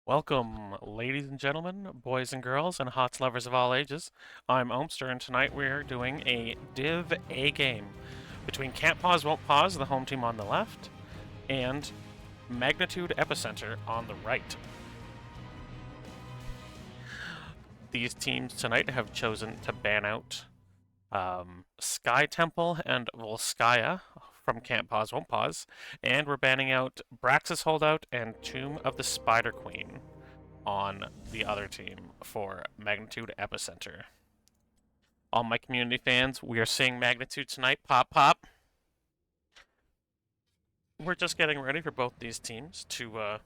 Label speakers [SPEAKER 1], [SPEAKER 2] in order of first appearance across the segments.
[SPEAKER 1] Welcome, ladies and gentlemen, boys and girls, and HOTS lovers of all ages. I'm Omster, and tonight we're doing a Div A game between Can't Pause, Won't Pause, the home team on the left, and Magnitude Epicenter on the right. These teams tonight have chosen to ban out Sky Temple and Volskaya from Can't Pause, Won't Pause, and we're banning out Braxis Holdout and Tomb of the Spider Queen on the other team for Magnitude Epicenter. All my community fans, we are seeing Magnitude tonight. Pop, pop. We're just getting ready for both these teams to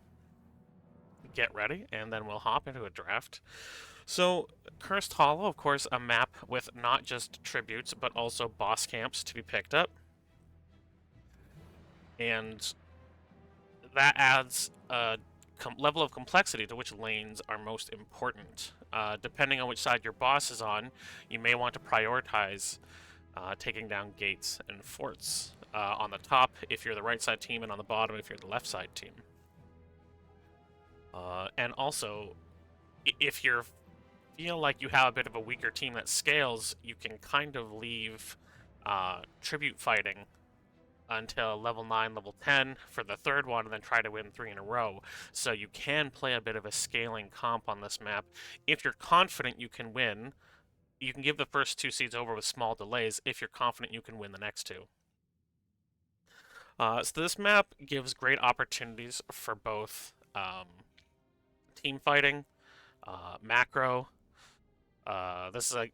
[SPEAKER 1] get ready, and then we'll hop into a draft. So, Cursed Hollow, of course, a map with not just tributes, but also boss camps to be picked up. And that adds a level of complexity to which lanes are most important. Depending on which side your boss is on, you may want to prioritize taking down gates and forts on the top if you're the right side team, and on the bottom if you're the left side team. And also, if you feel like you have a bit of a weaker team that scales, you can kind of leave tribute fighting until level 9, level 10 for the third one, and then try to win 3 in a row. So you can play a bit of a scaling comp on this map. If you're confident you can win, you can give the first 2 seeds over with small delays if you're confident you can win the next 2. So this map gives great opportunities for both team fighting, macro. This is a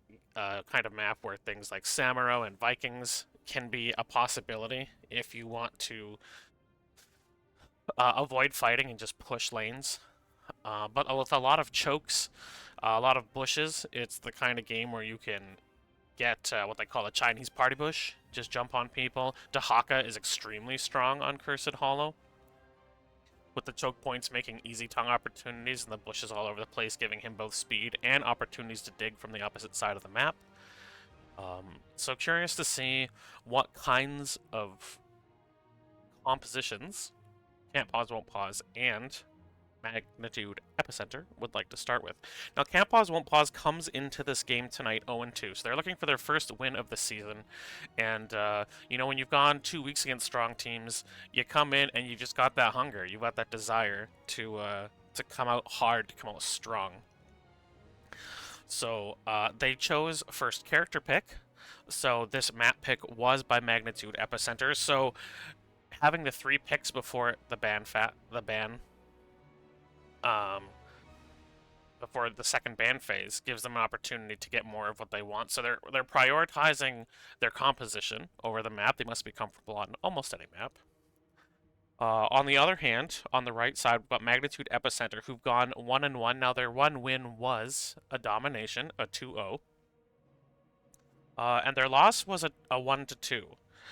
[SPEAKER 1] kind of map where things like Samuro and Vikings can be a possibility if you want to avoid fighting and just push lanes. But with a lot of chokes, a lot of bushes, it's the kind of game where you can get what they call a Chinese party bush, just jump on people. Dahaka is extremely strong on Cursed Hollow, with the choke points making easy tongue opportunities and the bushes all over the place, giving him both speed and opportunities to dig from the opposite side of the map. So curious to see what kinds of compositions Can't Pause, Won't Pause, and Magnitude Epicenter would like to start with. Now, Can't Pause, Won't Pause comes into this game tonight 0-2, so they're looking for their first win of the season. And, you know, when you've gone 2 weeks against strong teams, you come in and you just got that hunger. You've got that desire to come out hard, to come out strong. So they chose first character pick. So this map pick was by Magnitude Epicenter. So having the 3 picks before before the second ban phase gives them an opportunity to get more of what they want. So they're prioritizing their composition over the map. They must be comfortable on almost any map. On the other hand, on the right side, we've got Magnitude Epicenter, who've gone 1-1. Now, their one win was a domination, a 2-0. And their loss was a 1-2.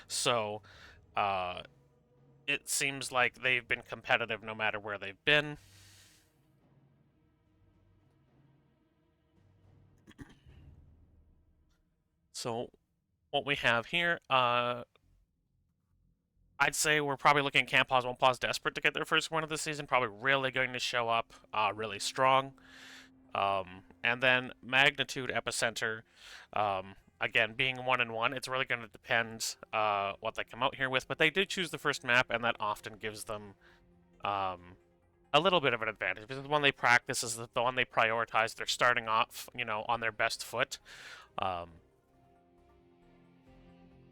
[SPEAKER 1] So, it seems like they've been competitive no matter where they've been. So, what we have here, I'd say we're probably looking at Can't Pause, Won't Pause desperate to get their first win of the season. Probably really going to show up really strong. And then Magnitude Epicenter, again, being 1-1, it's really going to depend what they come out here with. But they did choose the first map, and that often gives them a little bit of an advantage. Because the one they practice is the one they prioritize. They're starting off, you know, on their best foot.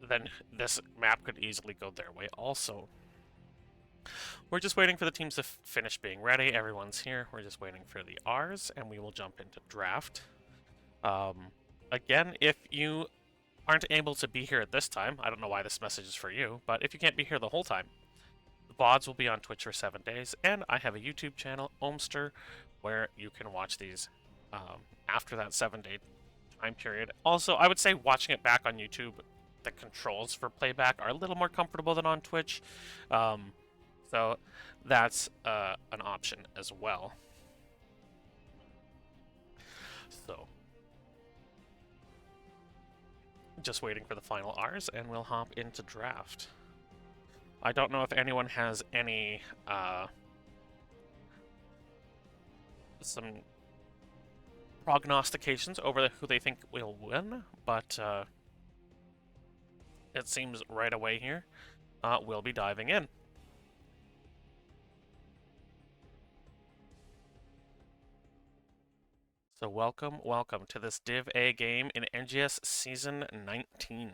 [SPEAKER 1] Then this map could easily go their way also. We're just waiting for the teams to finish being ready. Everyone's here. We're just waiting for the R's, and we will jump into draft. Again, if you aren't able to be here at this time, I don't know why this message is for you, but if you can't be here the whole time, The VODs will be on Twitch for 7 days, and I have a YouTube channel, Omster, where you can watch these after that 7-day time period. Also, I would say watching it back on YouTube, the controls for playback are a little more comfortable than on Twitch, so that's an option as well. So, just waiting for the final R's, and we'll hop into draft. I don't know if anyone has any some prognostications over who they think will win, but it seems right away here we'll be diving in. So welcome to this Div A game in NGS Season 19,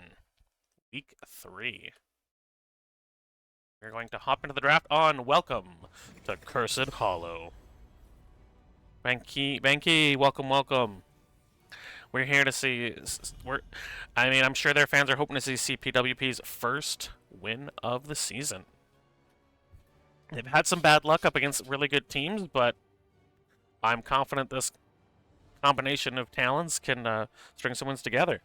[SPEAKER 1] Week 3. We're going to hop into the draft on Welcome to Cursed Hollow. Banky, welcome. We're here to see. I'm sure their fans are hoping to see CPWP's first win of the season. They've had some bad luck up against really good teams, but I'm confident this combination of talents can string some wins together.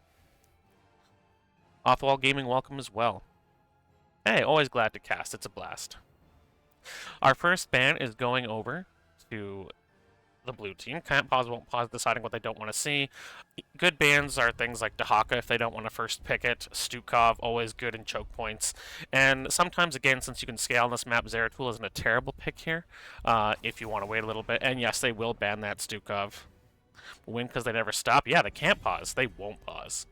[SPEAKER 1] Off-Wall Gaming, welcome as well. Hey, always glad to cast. It's a blast. Our first ban is going over to the blue team. Can't pause, won't pause, deciding what they don't want to see. Good bans are things like Dahaka if they don't want to first pick it. Stukov, always good in choke points. And sometimes, again, since you can scale on this map, Zeratul isn't a terrible pick here if you want to wait a little bit. And yes, they will ban that Stukov. Win because they never stop? Yeah, they can't pause. They won't pause.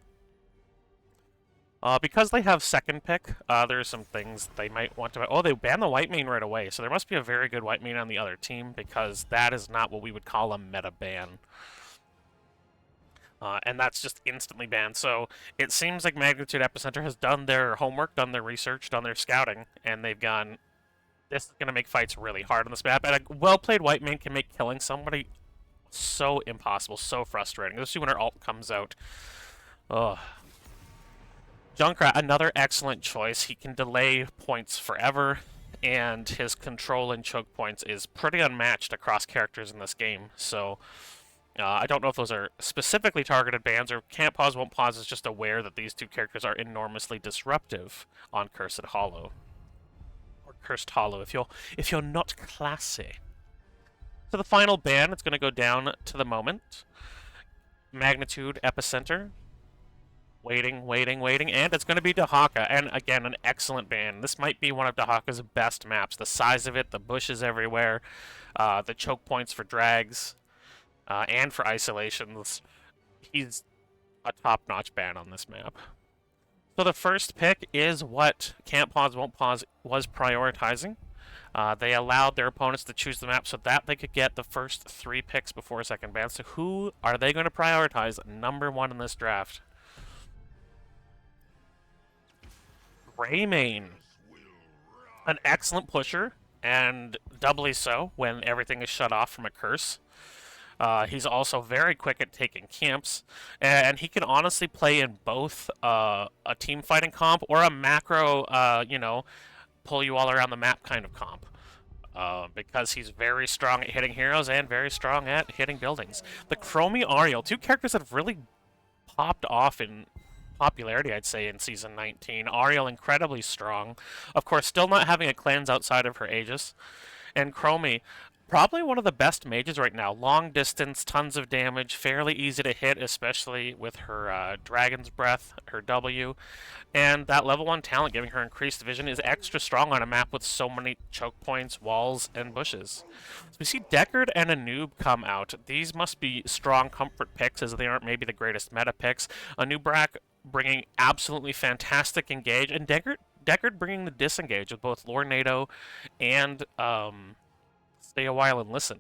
[SPEAKER 1] Because they have second pick, there's some things they might want to... Oh, they banned the white main right away, so there must be a very good white main on the other team, because that is not what we would call a meta ban. And that's just instantly banned, so it seems like Magnitude Epicenter has done their homework, done their research, done their scouting, and they've gone, this is going to make fights really hard on this map, and a well-played white main can make killing somebody so impossible, so frustrating, especially when her ult comes out. Ugh. Junkrat, another excellent choice. He can delay points forever, and his control and choke points is pretty unmatched across characters in this game. So, I don't know if those are specifically targeted bans, or Can't Pause, Won't Pause is just aware that these two characters are enormously disruptive on Cursed Hollow. Or Cursed Hollow, if you're not classy. So the final ban, it's going to go down to the moment. Magnitude Epicenter. Waiting, and it's going to be Dahaka, and again, an excellent ban. This might be one of Dahaka's best maps. The size of it, the bushes everywhere, the choke points for drags, and for isolations. He's a top-notch ban on this map. So the first pick is what Can't Pause, Won't Pause was prioritizing. They allowed their opponents to choose the map so that they could get the first 3 picks before a second ban. So who are they going to prioritize number 1 in this draft? Greymane, an excellent pusher, and doubly so when everything is shut off from a curse. He's also very quick at taking camps, and he can honestly play in both a team fighting comp or a macro, pull you all around the map kind of comp. Because he's very strong at hitting heroes and very strong at hitting buildings. The Chromie Ariel, 2 characters that have really popped off in popularity, I'd say, in Season 19. Ariel incredibly strong. Of course, still not having a cleanse outside of her Aegis. And Chromie, probably one of the best mages right now. Long distance, tons of damage, fairly easy to hit, especially with her Dragon's Breath, her W. And that level 1 talent, giving her increased vision, is extra strong on a map with so many choke points, walls, and bushes. So we see Deckard and a noob come out. These must be strong comfort picks, as they aren't maybe the greatest meta picks. A Nubrak bringing absolutely fantastic engage, and Deckard bringing the disengage with both Lord NATO and Stay a While and Listen.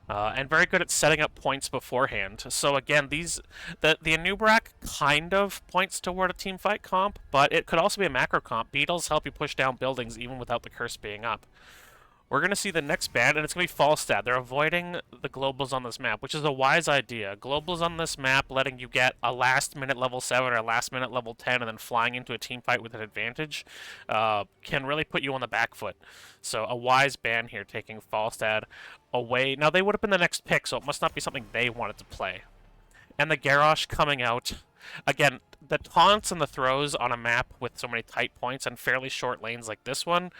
[SPEAKER 1] And very good at setting up points beforehand. So again, the Anubrak kind of points toward a teamfight comp, but it could also be a macro comp. Beetles help you push down buildings even without the curse being up. we're going to see the next ban, and it's going to be Falstad. They're avoiding the globals on this map, which is a wise idea. Globals on this map letting you get a last-minute level 7 or a last-minute level 10 and then flying into a team fight with an advantage can really put you on the back foot. So a wise ban here, taking Falstad away. Now, they would have been the next pick, so it must not be something they wanted to play. And the Garrosh coming out. Again, the taunts and the throws on a map with so many tight points and fairly short lanes like this one,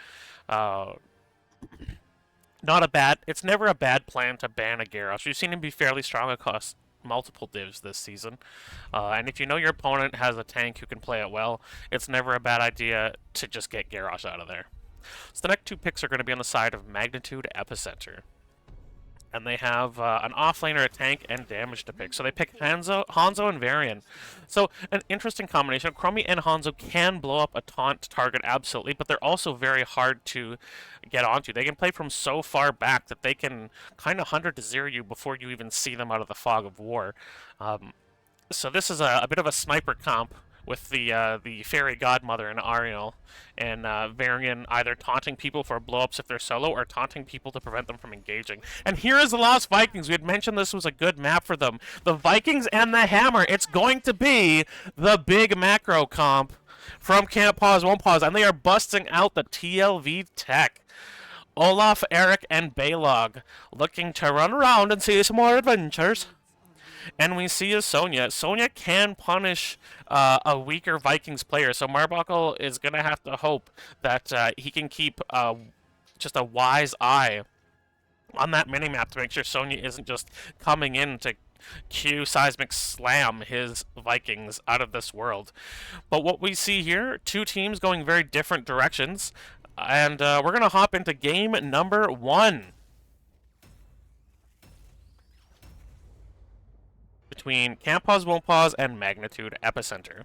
[SPEAKER 1] it's never a bad plan to ban a Garrosh. We've seen him be fairly strong across multiple divs this season. And if you know your opponent has a tank who can play it well, it's never a bad idea to just get Garrosh out of there. So the next two picks are going to be on the side of Magnitude Epicenter. And they have an offlaner, a tank, and damage to pick. So they pick Hanzo and Varian. So an interesting combination. Chromie and Hanzo can blow up a taunt target, absolutely, but they're also very hard to get onto. They can play from so far back that they can kind of 100-0 you before you even see them out of the fog of war. So this is a bit of a sniper comp with the fairy godmother and Ariel, and Varian either taunting people for blow-ups if they're solo, or taunting people to prevent them from engaging. And here is the Lost Vikings. We had mentioned this was a good map for them. The Vikings and the Hammer. It's going to be the big macro comp from Can't Pause, Won't Pause, and they are busting out the TLV tech. Olaf, Eric, and Baylog looking to run around and see some more adventures. And we see Sonya. Sonya can punish a weaker Vikings player, so Marbuckle is going to have to hope that he can keep just a wise eye on that minimap to make sure Sonya isn't just coming in to Q Seismic Slam his Vikings out of this world. But what we see here, two teams going very different directions, and we're going to hop into game number 1. Between Can't Pause, Won't Pause, and Magnitude Epicenter.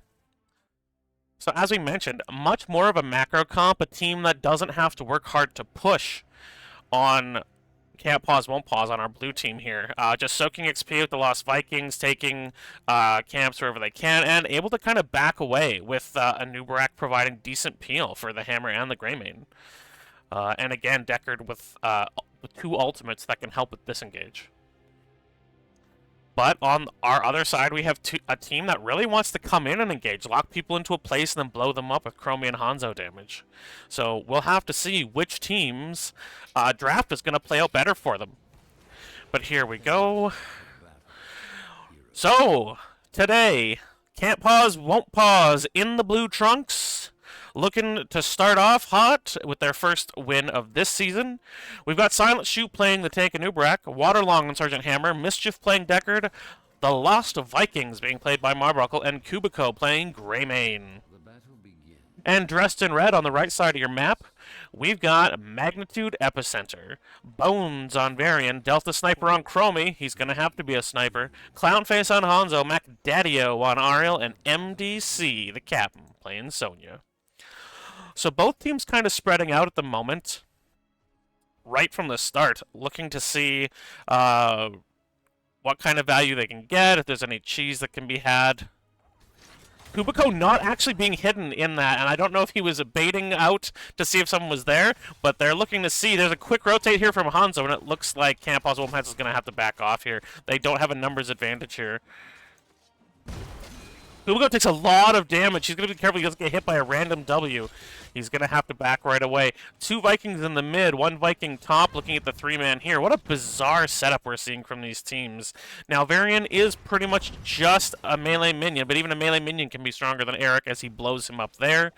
[SPEAKER 1] So as we mentioned, much more of a macro comp, a team that doesn't have to work hard to push on Can't Pause, Won't Pause on our blue team here. Just soaking XP with the Lost Vikings, taking camps wherever they can, and able to kind of back away with a Nubarak providing decent peel for the Hammer and the Greymane. And again, Deckard with 2 ultimates that can help with disengage. But on our other side, we have a team that really wants to come in and engage, lock people into a place, and then blow them up with Chromie and Hanzo damage. So we'll have to see which team's draft is going to play out better for them. But here we go. So, today, Can't Pause, Won't Pause in the blue trunks. Looking to start off hot with their first win of this season. We've got Silent Shoot playing the tank and Nubarak, Waterlong and Sergeant Hammer, Mischief playing Deckard, the Lost Vikings being played by Marbuckle, and Kubico playing Greymane. And dressed in red on the right side of your map, we've got Magnitude Epicenter, Bones on Varian, Delta Sniper on Chromie, he's going to have to be a sniper, Clownface on Hanzo, Macdaddio on Ariel, and MDC, the captain, playing Sonya. So both teams kind of spreading out at the moment, right from the start, looking to see what kind of value they can get, if there's any cheese that can be had. Kubico not actually being hidden in that, and I don't know if he was baiting out to see if someone was there, but they're looking to see. There's a quick rotate here from Hanzo, and it looks like Can't Pause, Won't Pause is going to have to back off here. They don't have a numbers advantage here. Kubico takes a lot of damage. He's going to be careful he doesn't get hit by a random W. He's going to have to back right away. 2 Vikings in the mid, 1 Viking top, looking at the 3-man here. What a bizarre setup we're seeing from these teams. Now, Varian is pretty much just a melee minion, but even a melee minion can be stronger than Eric as he blows him up there.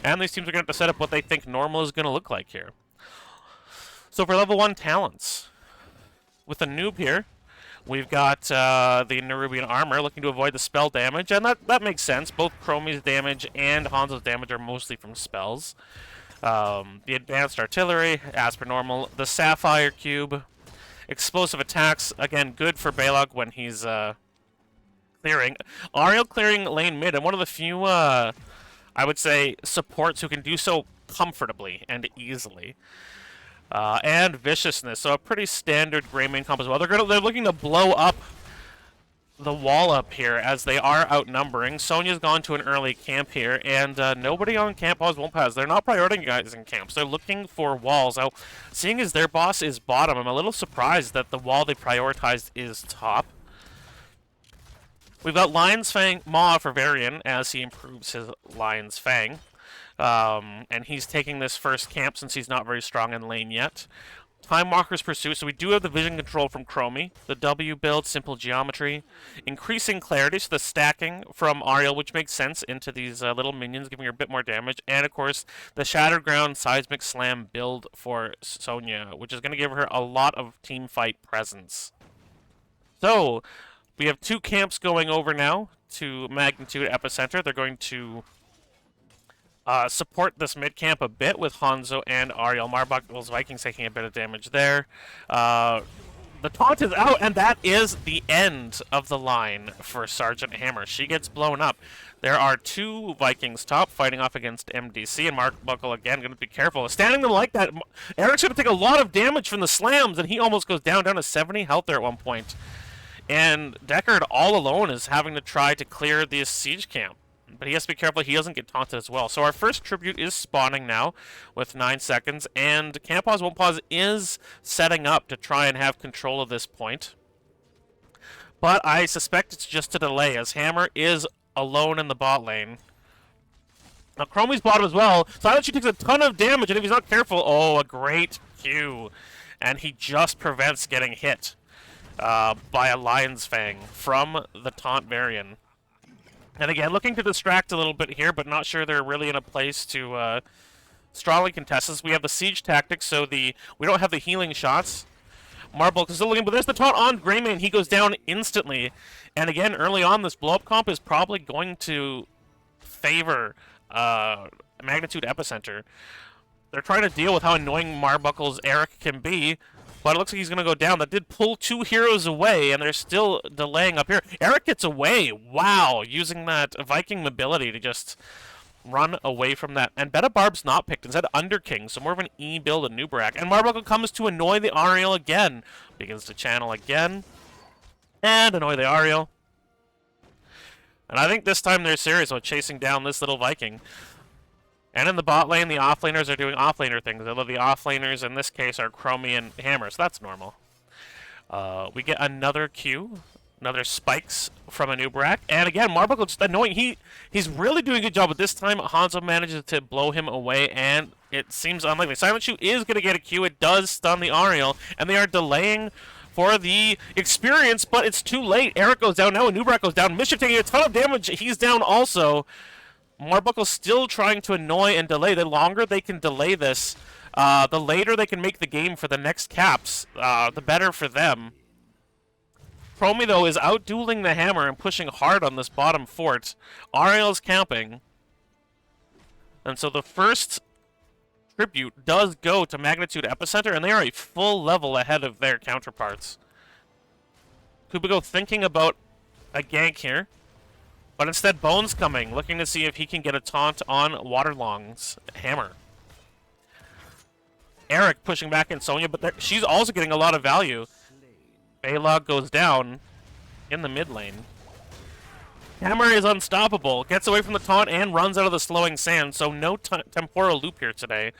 [SPEAKER 1] And these teams are going to have to set up what they think normal is going to look like here. So for level 1 talents, with a noob here, we've got the Nerubian Armor looking to avoid the spell damage, and that makes sense. Both Chromie's damage and Hanzo's damage are mostly from spells. The Advanced Artillery, as per normal. The Sapphire Cube. Explosive Attacks, again, good for Baylog when he's clearing. Ariel clearing lane mid, and one of the few, I would say, supports who can do so comfortably and easily. And Viciousness, so a pretty standard Greymane comp as well. They're looking to blow up the wall up here as they are outnumbering. Sonya's gone to an early camp here, and nobody on camp pause won't pause. They're not prioritizing camps. They're looking for walls. Now, seeing as their boss is bottom, I'm a little surprised that the wall they prioritized is top. We've got Lion's Fang Maw for Varian as he improves his Lion's Fang. And he's taking this first camp since he's not very strong in lane yet. Time Walker's Pursuit, so we do have the vision control from Chromie. The W build, simple geometry. Increasing clarity, so the stacking from Ariel, which makes sense into these little minions, giving her a bit more damage. And, of course, the Shattered Ground Seismic Slam build for Sonya, which is going to give her a lot of team fight presence. So, we have 2 camps going over now to Magnitude Epicenter. They're going to support this mid camp a bit with Hanzo and Ariel. Marbuckle's Vikings taking a bit of damage there. The taunt is out, and that is the end of the line for Sergeant Hammer. She gets blown up. There are 2 Vikings top fighting off against MDC, and Marbuckle, again, going to be careful. Standing them like that, Eric's going to take a lot of damage from the slams, and he almost goes down to 70 health there at one point. And Deckard, all alone, is having to try to clear this siege camp. But he has to be careful he doesn't get taunted as well. So our first tribute is spawning now with 9 seconds, and Camp Pause Won't Pause is setting up to try and have control of this point. But I suspect it's just a delay, as Hammer is alone in the bot lane. Now Chromie's bottom as well. Silence takes a ton of damage, and if he's not careful, oh, a great Q. And he just prevents getting hit by a Lion's Fang from the taunt Varian. And again, looking to distract a little bit here, but not sure they're really in a place to strongly contest this. We have the siege tactics, so we don't have the healing shots. Marble is still looking, but there's the taunt on Greymane. He goes down instantly. And again, early on, this blow-up comp is probably going to favor Magnitude Epicenter. They're trying to deal with how annoying Marbuckle's Eric can be, but it looks like he's going to go down. That did pull 2 heroes away, and they're still delaying up here. Eric gets away. Wow, using that Viking mobility to just run away from that. And Beta Barb's not picked. Instead, Underking, so more of an E build than Nubrak. And Marbuckle comes to annoy the Ariel again. Begins to channel again. And annoy the Ariel. And I think this time they're serious about chasing down this little Viking. And in the bot lane, the offlaners are doing offlaner things. Although the offlaners in this case are Chromie and Hammer, so that's normal. We get another Q, another spikes from a Nubrak. And again, Marbuckle just annoying. He's really doing a good job, but this time Hanzo manages to blow him away, and it seems unlikely. Silent Shoe is going to get a Q. It does stun the Ariel, and they are delaying for the experience, but it's too late. Eric goes down now, and Nubrak goes down. Mischief taking a ton of damage. He's down also. Marbuckle still trying to annoy and delay. The longer they can delay this, the later they can make the game for the next caps, the better for them. Chromie, though, is out-dueling the Hammer and pushing hard on this bottom fort. Ariel's camping. And so the first tribute does go to Magnitude Epicenter, and they are a full level ahead of their counterparts. Kubigo thinking about a gank here. But instead, Bones coming, looking to see if he can get a taunt on Waterlong's Hammer. Eric pushing back in Sonya, but she's also getting a lot of value. Baylog goes down in the mid lane. Hammer is unstoppable, gets away from the taunt and runs out of the slowing sand, so no temporal loop here today.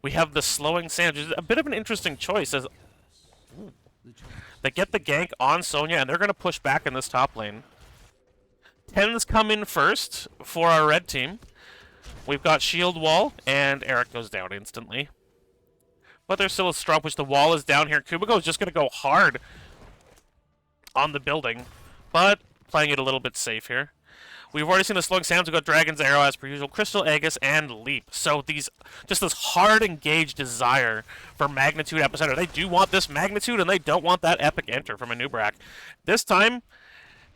[SPEAKER 1] We have the slowing sand, which is a bit of an interesting choice, as they get the gank on Sonya, and they're going to push back in this top lane. 10s come in first for our red team. We've got shield wall, and Eric goes down instantly. But there's still a strong push. The wall is down here. Kubigo is just going to go hard on the building, but playing it a little bit safe here. We've already seen the slowing sounds. We've got Dragon's Arrow as per usual, Crystal Aegis, and Leap. So just this hard engaged desire for Magnitude Epicenter. They do want this Magnitude, and they don't want that Epic Enter from a Nubrak. This time,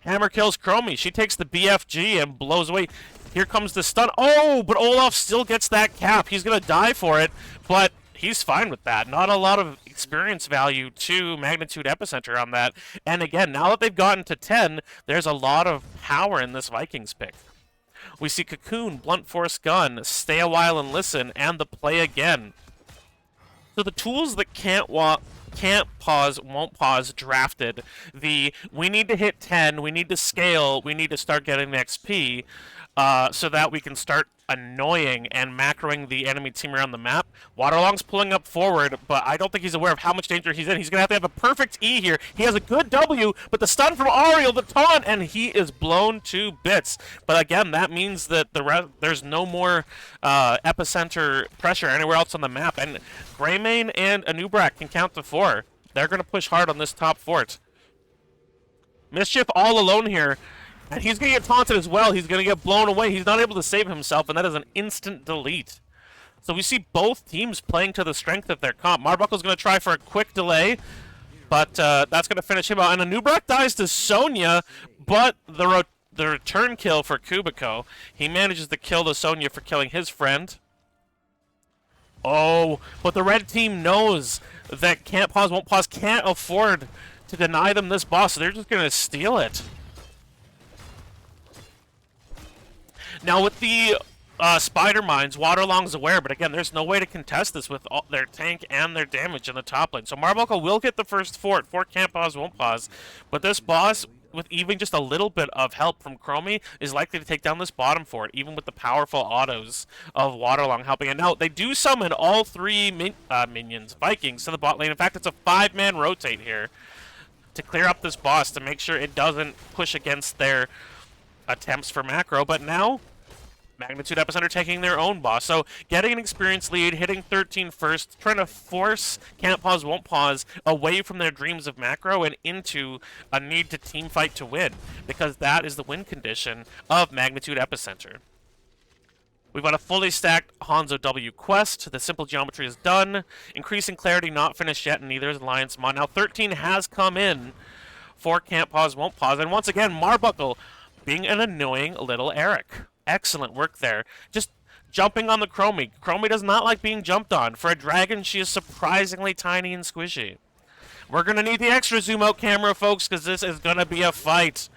[SPEAKER 1] Hammer kills Chromie. She takes the BFG and blows away. Here comes the stun. Oh, but Olaf still gets that cap. He's going to die for it, but he's fine with that. Not a lot of experience value to Magnitude Epicenter on that. And again, now that they've gotten to 10, there's a lot of power in this Vikings pick. We see Cocoon, Blunt Force Gun, Stay a While and Listen, and the Play Again. So the tools that can't pause, won't pause drafted the we need to hit 10, we need to scale, we need to start getting the XP so that we can start annoying and macroing the enemy team around the map. Waterlong's pulling up forward, but I don't think he's aware of how much danger he's in. He's going to have a perfect E here. He has a good W, but the stun from Ariel, the taunt, and he is blown to bits. But again, that means that there's no more Epicenter pressure anywhere else on the map, and Greymane and Anubrak can count to 4. They're going to push hard on this top fort. Mischief all alone here. And he's going to get taunted as well. He's going to get blown away. He's not able to save himself, and that is an instant delete. So we see both teams playing to the strength of their comp. Marbuckle's going to try for a quick delay, but that's going to finish him out. And Anubrak dies to Sonya, but the return kill for Kubiko. He manages to kill the Sonya for killing his friend. Oh, but the red team knows that can't pause, won't pause, can't afford to deny them this boss, so they're just going to steal it. Now, with the Spider Mines, Waterlong's aware, but again, there's no way to contest this with all their tank and their damage in the top lane. So Marbuckle will get the first fort. Fort can't pause, won't pause. But this boss, with even just a little bit of help from Chromie, is likely to take down this bottom fort, even with the powerful autos of Waterlong helping. And now, they do summon all 3 minions, Vikings, to the bot lane. In fact, it's a 5-man rotate here to clear up this boss, to make sure it doesn't push against their attempts for macro. But now, Magnitude Epicenter taking their own boss. So getting an experience lead, hitting 13 first, trying to force can't pause, won't pause away from their dreams of macro and into a need to team fight to win, because that is the win condition of Magnitude Epicenter. We've got a fully stacked Hanzo W quest. The simple geometry is done. Increasing clarity not finished yet, and neither is Alliance Mod. Now 13 has come in for can't pause, won't pause. And once again, Marbuckle being an annoying little Eric. Excellent work there. Just jumping on the Chromie. Chromie does not like being jumped on. For a dragon, she is surprisingly tiny and squishy. We're going to need the extra zoom out camera, folks, because this is going to be a fight.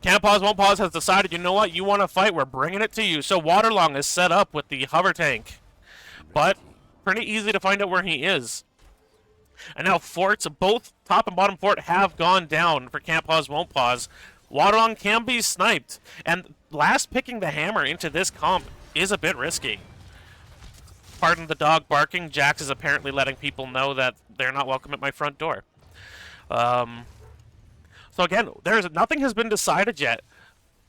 [SPEAKER 1] Can't pause, won't pause has decided, you know what, you want to fight, we're bringing it to you. So Waterlong is set up with the hover tank. But pretty easy to find out where he is. And now forts, both top and bottom fort have gone down for can't pause, won't pause. Waterlong can be sniped, and last picking the hammer into this comp is a bit risky. Pardon the dog barking. Jax is apparently letting people know that they're not welcome at my front door. So again, nothing has been decided yet.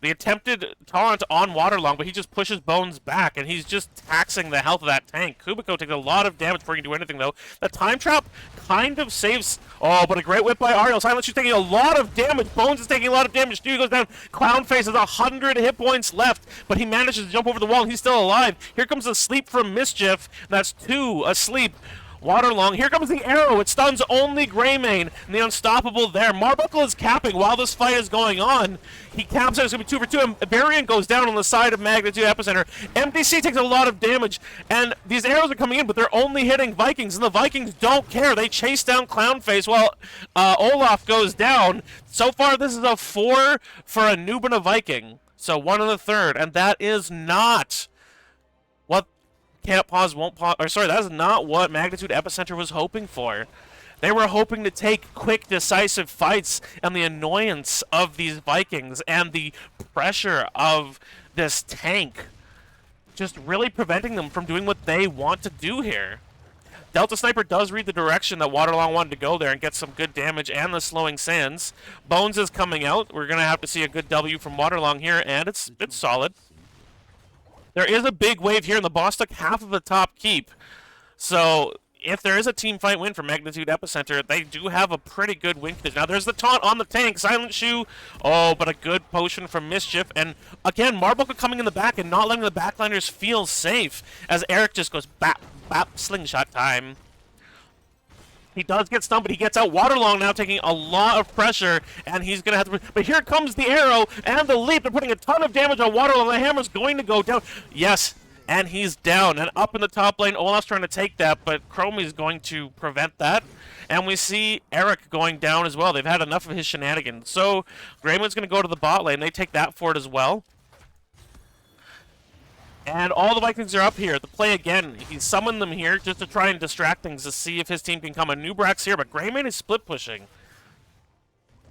[SPEAKER 1] The attempted taunt on Waterlong, but he just pushes Bones back, and he's just taxing the health of that tank. Kubiko takes a lot of damage before he can do anything, though. The time trap kind of saves... Oh, but a great whip by Ariel. Silence, she's taking a lot of damage. Bones is taking a lot of damage. Stu goes down. Clownface has 100 hit points left, but he manages to jump over the wall, and he's still alive. Here comes a sleep from Mischief. That's 2 asleep. Waterlong, here comes the arrow. It stuns only Greymane, and the unstoppable there. Marbuckle is capping while this fight is going on. He caps out. It's going to be 2 for 2, and Varian goes down on the side of Magnitude Epicenter. MDC takes a lot of damage, and these arrows are coming in, but they're only hitting Vikings, and the Vikings don't care. They chase down Clownface while Olaf goes down. So far, this is a 4 for a noob and a Viking. So 1 in the third, and that is not what can't pause, won't pause, or sorry, that is not what Magnitude Epicenter was hoping for. They were hoping to take quick, decisive fights, and the annoyance of these Vikings and the pressure of this tank just really preventing them from doing what they want to do here. Delta Sniper does read the direction that Waterlong wanted to go there and get some good damage and the slowing sands. Bones is coming out. We're going to have to see a good W from Waterlong here, and it's solid. There is a big wave here, and the boss took half of the top keep. So if there is a team fight win for Magnitude Epicenter, they do have a pretty good win condition. Now, there's the taunt on the tank. Silent Shoe. Oh, but a good potion from Mischief. And again, Marbuckle coming in the back and not letting the backliners feel safe as Eric just goes bap, bap, slingshot time. He does get stunned, but he gets out. Waterlong now taking a lot of pressure, and he's going to have to... But here comes the arrow and the leap. They're putting a ton of damage on Waterlong. The hammer's going to go down. Yes, and he's down. And up in the top lane, Olaf's trying to take that, but Chromie's going to prevent that. And we see Eric going down as well. They've had enough of his shenanigans. So Greyman's going to go to the bot lane. They take that fort as well. And all the Vikings are up here. The play again. He summoned them here just to try and distract things to see if his team can come. A Nubrax here, but Greymane is split pushing.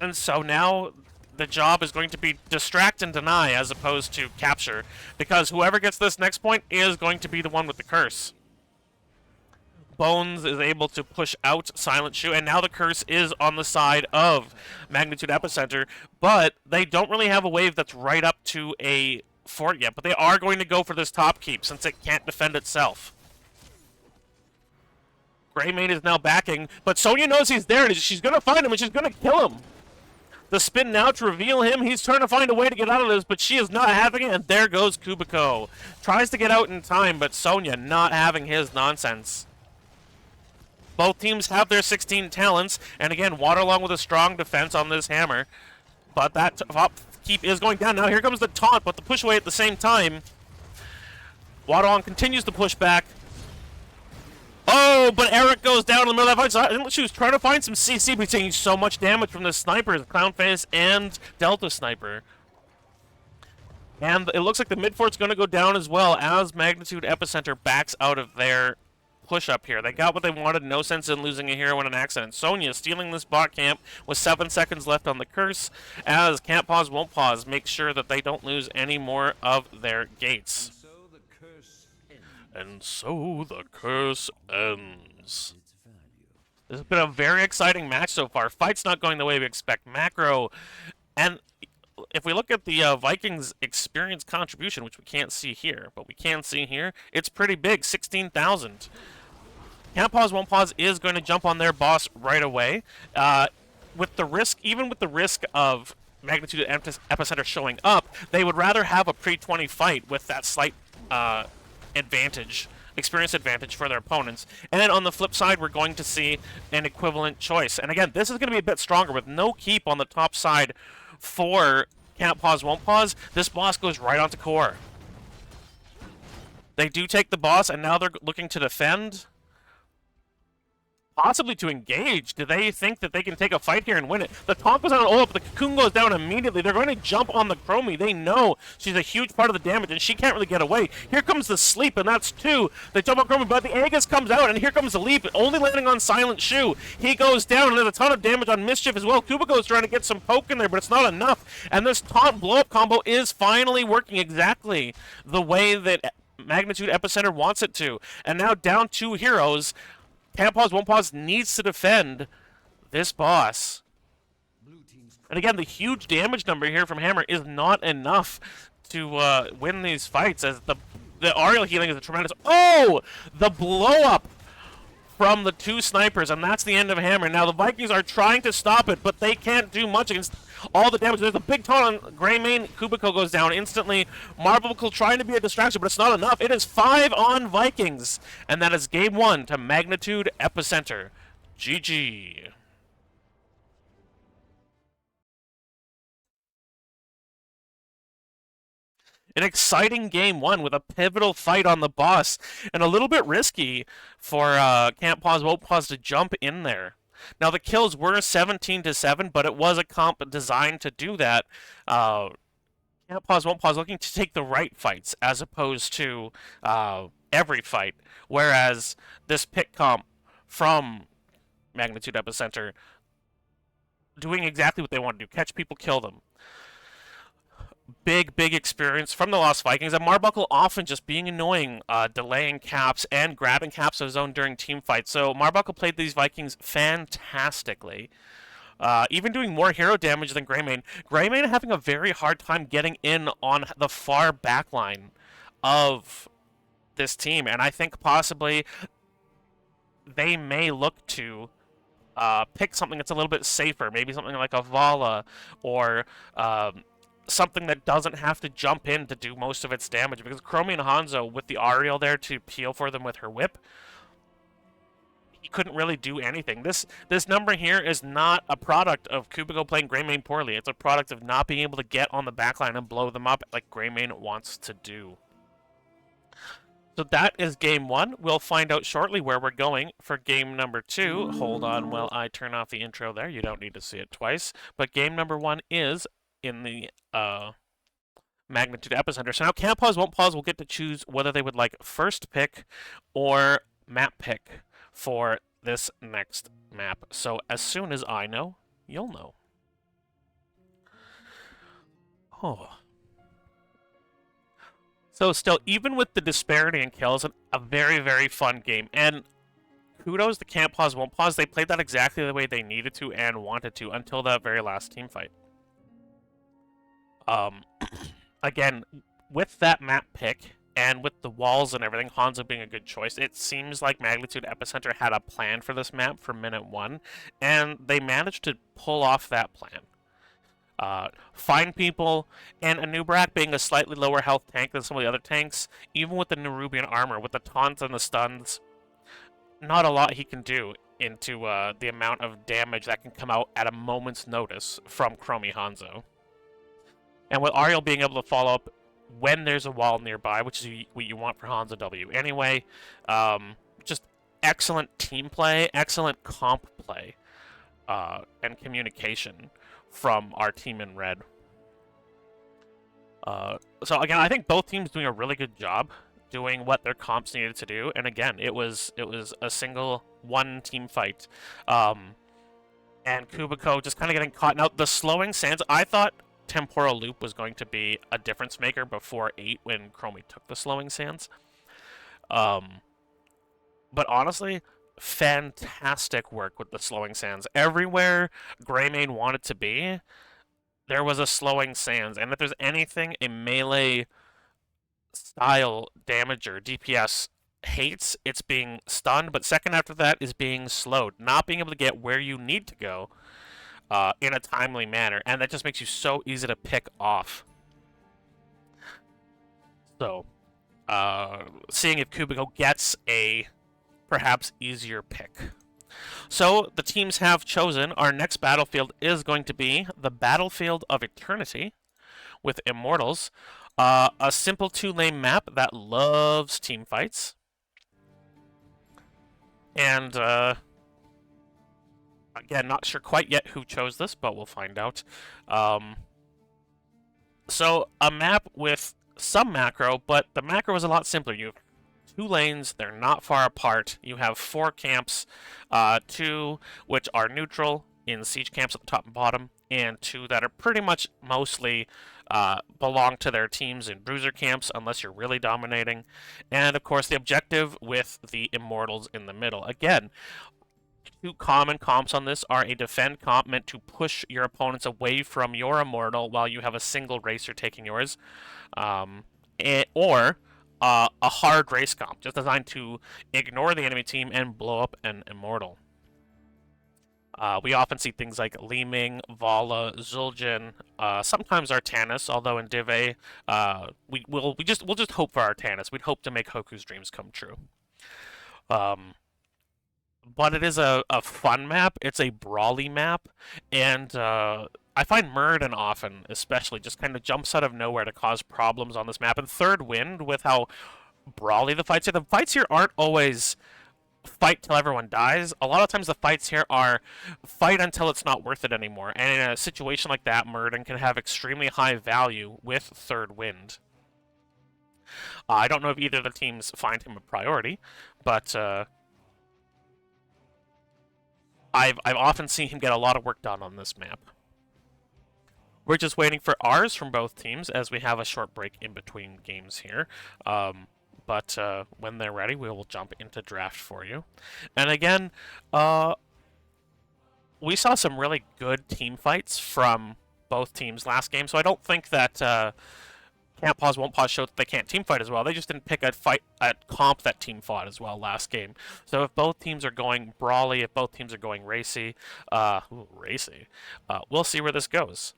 [SPEAKER 1] And so now the job is going to be distract and deny as opposed to capture. Because whoever gets this next point is going to be the one with the curse. Bones is able to push out Silent Shoe, and now the curse is on the side of Magnitude Epicenter. But they don't really have a wave that's right up to a fort yet, but they are going to go for this top keep since it can't defend itself. Greymane is now backing, but Sonya knows he's there, and she's going to find him, and she's going to kill him. The spin now to reveal him. He's trying to find a way to get out of this, but she is not having it, and there goes Kubiko. Tries to get out in time, but Sonya not having his nonsense. Both teams have their 16 talents, and again, Waterlong with a strong defense on this hammer. But that top keep is going down. Now here comes the taunt, but the push away at the same time. Waterlong continues to push back. Oh, but Eric goes down in the middle of that fight. She was trying to find some CC, but taking so much damage from the snipers, Clownface and Delta Sniper. And it looks like the mid fort's going to go down as well as Magnitude Epicenter backs out of their push up here. They got what they wanted. No sense in losing a hero in an accident. Sonya stealing this bot camp with 7 seconds left on the curse as Can't Pause Won't Pause makes sure that they don't lose any more of their gates. And so the curse ends. This has been a very exciting match so far. Fight's not going the way we expect. Macro, and if we look at the Vikings' experience contribution, which we can't see here, but we can see here, it's pretty big, 16,000. Can't Pause Won't Pause is going to jump on their boss right away. With the risk, even with the risk of Magnitude Epicenter showing up, they would rather have a pre-20 fight with that slight experience advantage for their opponents. And then on the flip side, we're going to see an equivalent choice. And again, this is going to be a bit stronger with no keep on the top side for Can't Pause Won't Pause. This boss goes right onto core. They do take the boss, and now they're looking to defend. Possibly to engage. Do they think that they can take a fight here and win it? The taunt goes on Olaf, but the cocoon goes down immediately. They're going to jump on the Chromie. They know she's a huge part of the damage, and she can't really get away. Here comes the sleep, and that's 2. They jump on Chromie, but the Aegis comes out, and here comes the leap, only landing on Silent Shoe. He goes down, and there's a ton of damage on Mischief as well. Kubiko's trying to get some poke in there, but it's not enough. And this taunt blow-up combo is finally working exactly the way that Magnitude Epicenter wants it to. And now down 2 heroes. Can't Pause Won't Pause needs to defend this boss. And again, the huge damage number here from Hammer is not enough to win these fights, as the aerial healing is a tremendous... Oh! The blow-up from the 2 snipers, and that's the end of Hammer. Now, the Vikings are trying to stop it, but they can't do much against all the damage. There's a big taunt on Greymane. Kubiko goes down instantly. Marble trying to be a distraction, but it's not enough. It is 5 on Vikings, and that is game 1 to Magnitude Epicenter. GG. An exciting game 1 with a pivotal fight on the boss, and a little bit risky for Can't Pause Won't Pause to jump in there. Now the kills were 17-7, but it was a comp designed to do that. Can't Pause Won't Pause looking to take the right fights as opposed to every fight, whereas this pick comp from Magnitude Epicenter doing exactly what they want to do: catch people, kill them. Big experience from the Lost Vikings, and Marbuckle often just being annoying, delaying caps and grabbing caps of his own during team fights. So Marbuckle played these Vikings fantastically, even doing more hero damage than Greymane. Greymane having a very hard time getting in on the far back line of this team, and I think possibly they may look to pick something that's a little bit safer, maybe something like a Vala or something that doesn't have to jump in to do most of its damage, because Chromie and Hanzo with the Ariel there to peel for them with her whip, he couldn't really do anything. This number here is not a product of Kubiko playing Greymane poorly. It's a product of not being able to get on the backline and blow them up like Greymane wants to do. So that is game 1. We'll find out shortly where we're going for game number 2. Hold on while I turn off the intro there. You don't need to see it twice. But game number 1 is in the Magnitude Epicenter. So now Can't Pause, Won't Pause will get to choose whether they would like first pick or map pick for this next map. So as soon as I know, you'll know. Oh. So still, even with the disparity in kills, a very, very fun game. And kudos to Can't Pause, Won't Pause. They played that exactly the way they needed to and wanted to until that very last team fight. Again, with that map pick and with the walls and everything, Hanzo being a good choice, it seems like Magnitude Epicenter had a plan for this map for minute 1, and they managed to pull off that plan. Find people, and Anubrak being a slightly lower health tank than some of the other tanks, even with the Nerubian armor, with the taunts and the stuns, not a lot he can do into the amount of damage that can come out at a moment's notice from Chromie Hanzo. And with Ariel being able to follow up when there's a wall nearby, which is what you want for Hanzo W anyway, just excellent team play, excellent comp play, and communication from our team in red. So again, I think both teams doing a really good job doing what their comps needed to do. And again, it was a single one team fight. And Kubiko just kind of getting caught. Now, the slowing sands, I thought Temporal Loop was going to be a difference maker before 8 when Chromie took the slowing sands. But honestly, fantastic work with the slowing sands. Everywhere Greymane wanted to be, there was a slowing sands. And if there's anything a melee style damager, DPS, hates, it's being stunned, but second after that is being slowed. Not being able to get where you need to go in a timely manner, and that just makes you so easy to pick off. So, seeing if Kubiko gets a perhaps easier pick. So, the teams have chosen our next battlefield is going to be the Battlefield of Eternity with Immortals. A simple 2-lane map that loves team fights. And, again, not sure quite yet who chose this, but we'll find out. So, a map with some macro, but the macro is a lot simpler. You have 2 lanes, they're not far apart. You have 4 camps, 2 which are neutral in siege camps at the top and bottom, and 2 that are pretty much mostly belong to their teams in bruiser camps, unless you're really dominating. And, of course, the objective with the Immortals in the middle. Again, 2 common comps on this are a defend comp meant to push your opponents away from your Immortal while you have a single racer taking yours, or a hard race comp, just designed to ignore the enemy team and blow up an Immortal. We often see things like Li-Ming, Vala, Zul'jin, sometimes Artanis, although in Div we'll just hope for Artanis. We'd hope to make Hoku's dreams come true. But it is a fun map. It's a brawly map, and I find Muradin often, especially, just kind of jumps out of nowhere to cause problems on this map. And Third Wind, with how brawly the fights are, the fights here aren't always fight till everyone dies. A lot of times the fights here are fight until it's not worth it anymore. And in a situation like that, Muradin can have extremely high value with Third Wind. I don't know if either of the teams find him a priority, but I've often seen him get a lot of work done on this map. We're just waiting for ours from both teams, as we have a short break in between games here. But when they're ready, we will jump into draft for you. And again, we saw some really good team fights from both teams last game, so I don't think that Can't Pause, Won't Pause showed that they can't team fight as well. They just didn't pick a comp that team fought as well last game. So if both teams are going brawly, if both teams are going racy, we'll see where this goes.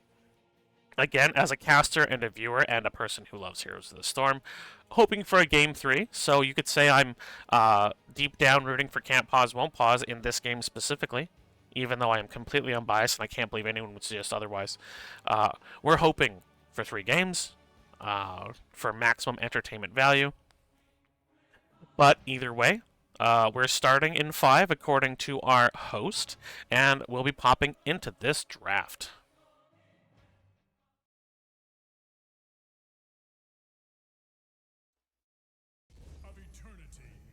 [SPEAKER 1] Again, as a caster and a viewer and a person who loves Heroes of the Storm, hoping for a Game 3, so you could say I'm deep down rooting for Can't Pause, Won't Pause in this game specifically, even though I am completely unbiased and I can't believe anyone would suggest otherwise. We're hoping for 3 games, for maximum entertainment value, but either way, we're starting in 5 according to our host, and we'll be popping into this draft.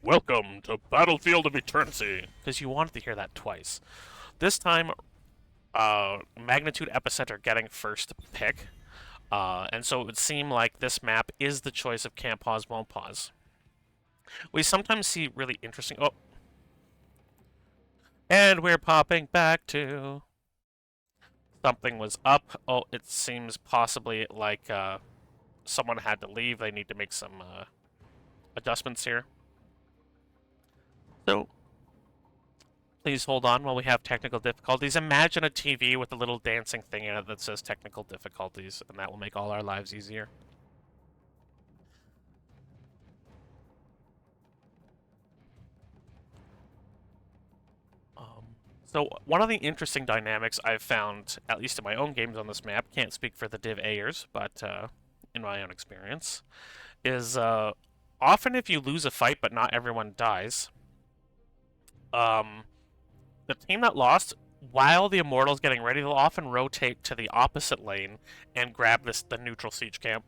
[SPEAKER 1] Welcome to Battlefield of Eternity. Because you wanted to hear that twice. This time, Magnitude Epicenter getting first pick. And so it would seem like this map is the choice of can't pause, won't pause. We sometimes see really interesting... Oh. And we're popping back to... Something was up. Oh, it seems possibly like someone had to leave. They need to make some adjustments here. So, please hold on while we have technical difficulties. Imagine a TV with a little dancing thing in it that says technical difficulties, and that will make all our lives easier. So, one of the interesting dynamics I've found, at least in my own games on this map, can't speak for the Div Ayers, but in my own experience, is often if you lose a fight but not everyone dies, the team that lost, while the Immortal's getting ready, they'll often rotate to the opposite lane and grab the neutral siege camp.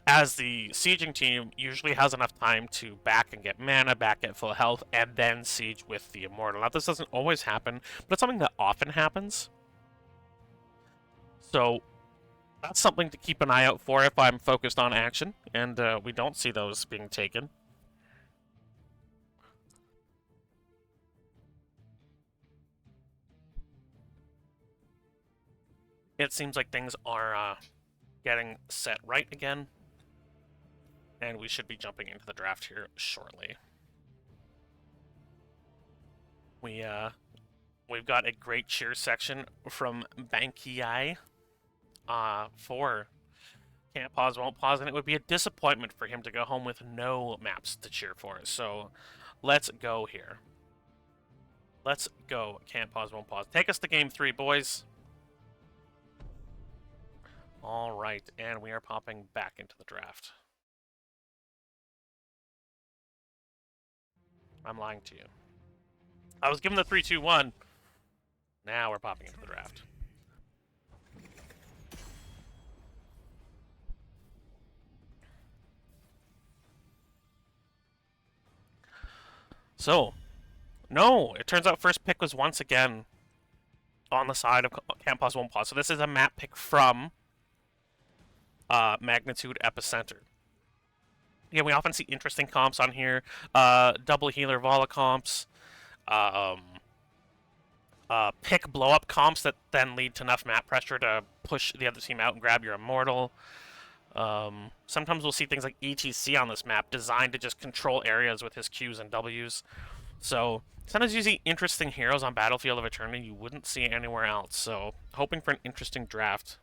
[SPEAKER 1] As the sieging team usually has enough time to back and get mana, back at full health, and then siege with the Immortal. Now, this doesn't always happen, but it's something that often happens. So, that's something to keep an eye out for if I'm focused on action, and we don't see those being taken. It seems like things are getting set right again, and we should be jumping into the draft here shortly. We've got a great cheer section from Bankiai for Can't Pause, Won't Pause, and it would be a disappointment for him to go home with no maps to cheer for. So let's go here. Let's go, Can't Pause, Won't Pause. Take us to Game 3, boys. Alright, and we are popping back into the draft. I'm lying to you. I was given the 3-2-1. Now we're popping into the draft. So, no, it turns out first pick was once again on the side of Can't Pause, Won't Pause. So this is a map pick from Magnitude Epicenter. Yeah, we often see interesting comps on here. Double healer Vala comps. Pick blow-up comps that then lead to enough map pressure to push the other team out and grab your Immortal. Sometimes we'll see things like ETC on this map designed to just control areas with his Qs and Ws. So sometimes you see interesting heroes on Battlefield of Eternity you wouldn't see anywhere else. So hoping for an interesting draft.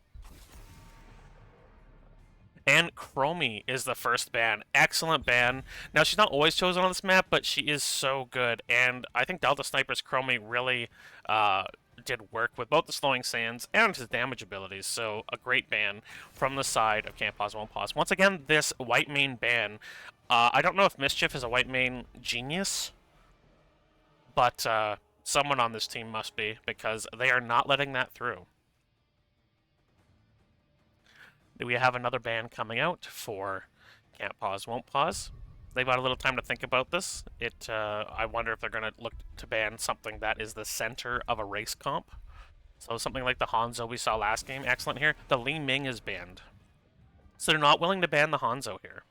[SPEAKER 1] And Chromie is the first ban. Excellent ban. Now, she's not always chosen on this map, but she is so good. And I think Delta Sniper's Chromie really did work with both the slowing sands and his damage abilities. So, a great ban from the side of Can't Pause, Won't Pause. Once again, this white main ban. I don't know if Mischief is a white main genius, but someone on this team must be, because they are not letting that through. We have another ban coming out for Can't Pause, Won't Pause. They've got a little time to think about this. I wonder if they're going to look to ban something that is the center of a race comp. So something like the Hanzo we saw last game. Excellent here. The Li Ming is banned. So they're not willing to ban the Hanzo here.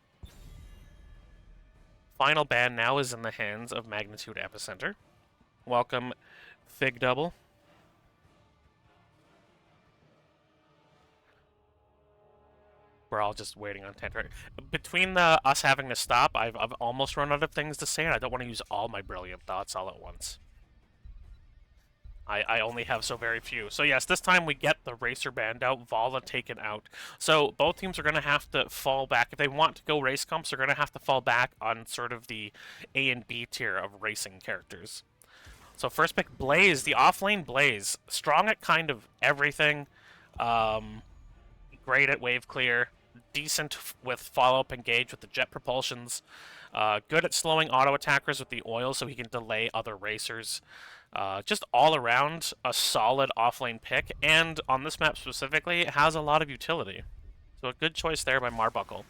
[SPEAKER 1] Final ban now is in the hands of Magnitude Epicenter. Welcome, Fig Double. We're all just waiting on tent. Between us having to stop, I've almost run out of things to say, and I don't want to use all my brilliant thoughts all at once. I only have so very few. So yes, this time we get the Racer banned out, Vala taken out. So both teams are going to have to fall back. If they want to go race comps, they're going to have to fall back on sort of the A and B tier of racing characters. So first pick, Blaze, the offlane Blaze. Strong at kind of everything. Great at wave clear. Decent with follow-up engage with the jet propulsions. Good at slowing auto attackers with the oil so he can delay other racers. Just all around a solid offlane pick, and on this map specifically, it has a lot of utility. So a good choice there by Marbuckle.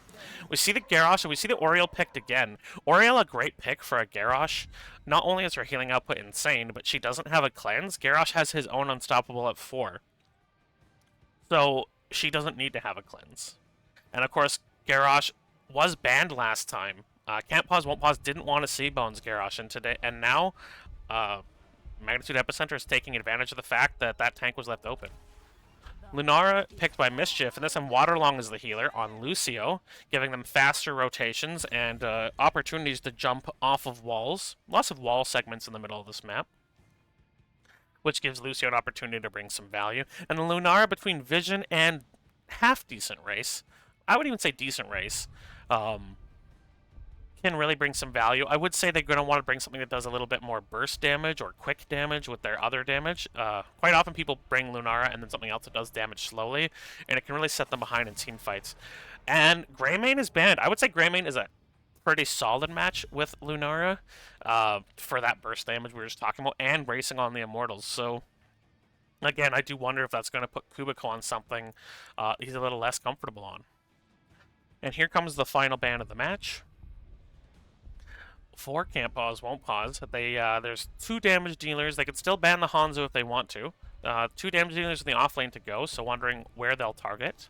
[SPEAKER 1] We see the Garrosh, and we see the Oriole picked again. Oriole, a great pick for a Garrosh. Not only is her healing output insane, but she doesn't have a cleanse. Garrosh has his own Unstoppable at 4. So she doesn't need to have a cleanse. And of course, Garrosh was banned last time. Can't Pause, Won't Pause didn't want to see Bones Garrosh, and now Magnitude Epicenter is taking advantage of the fact that that tank was left open. Lunara picked by Mischief, and this time Waterlong is the healer on Lucio, giving them faster rotations and opportunities to jump off of walls. Lots of wall segments in the middle of this map, which gives Lucio an opportunity to bring some value. And the Lunara between Vision and half-decent race, I would even say decent race, can really bring some value. I would say they're going to want to bring something that does a little bit more burst damage or quick damage with their other damage. Quite often people bring Lunara and then something else that does damage slowly, and it can really set them behind in team fights. And Greymane is banned. I would say Greymane is a pretty solid match with Lunara for that burst damage we were just talking about, and racing on the Immortals. So, again, I do wonder if that's going to put Kubiko on something he's a little less comfortable on. And here comes the final ban of the match. For Can't Pause, Won't Pause. There's 2 damage dealers. They could still ban the Hanzo if they want to. 2 damage dealers in the off lane to go, so wondering where they'll target.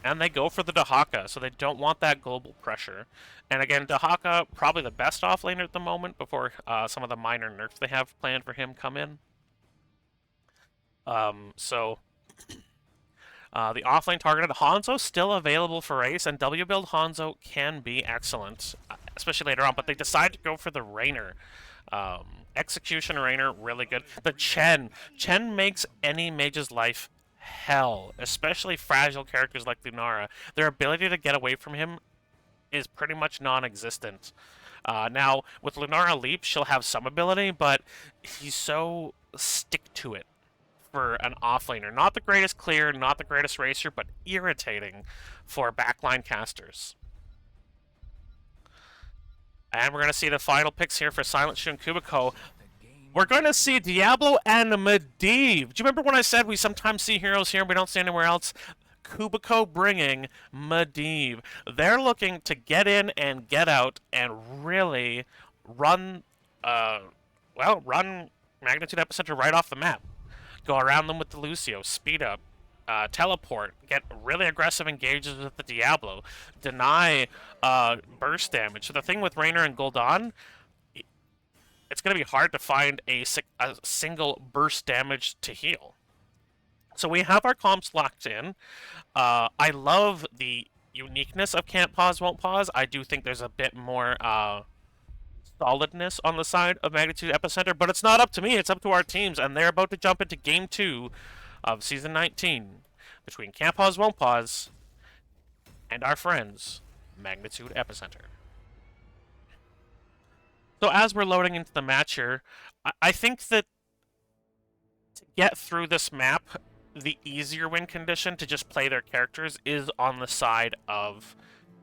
[SPEAKER 1] And they go for the Dahaka, so they don't want that global pressure. And again, Dahaka, probably the best off laner at the moment before some of the minor nerfs they have planned for him come in. The offlane targeted Hanzo still available for Ace, and W build Hanzo can be excellent, especially later on, but they decide to go for the Rainer. Execution Rainer, really good. The Chen. Chen makes any mage's life hell, especially fragile characters like Lunara. Their ability to get away from him is pretty much non-existent. Now, with Lunara Leap, she'll have some ability, but he's so stick-to-it for an offlaner. Not the greatest clear, not the greatest racer, but irritating for backline casters. And we're going to see the final picks here for Silent Shoe and Kubiko. We're going to see Diablo and Medivh. Do you remember when I said we sometimes see heroes here and we don't see anywhere else? Kubiko bringing Medivh. They're looking to get in and get out and really run Magnitude Epicenter right off the map. Go around them with the Lucio, speed up, teleport, get really aggressive engages with the Diablo, deny burst damage. So the thing with Rainer and Gul'dan, it's going to be hard to find a single burst damage to heal. So we have our comps locked in. I love the uniqueness of Can't Pause, Won't Pause. I do think there's a bit more solidness on the side of Magnitude Epicenter, but it's not up to me, it's up to our teams, and they're about to jump into Game 2 of Season 19 between Can't Pause, Won't Pause and our friends, Magnitude Epicenter. So as we're loading into the match here, I think that to get through this map, the easier win condition to just play their characters is on the side of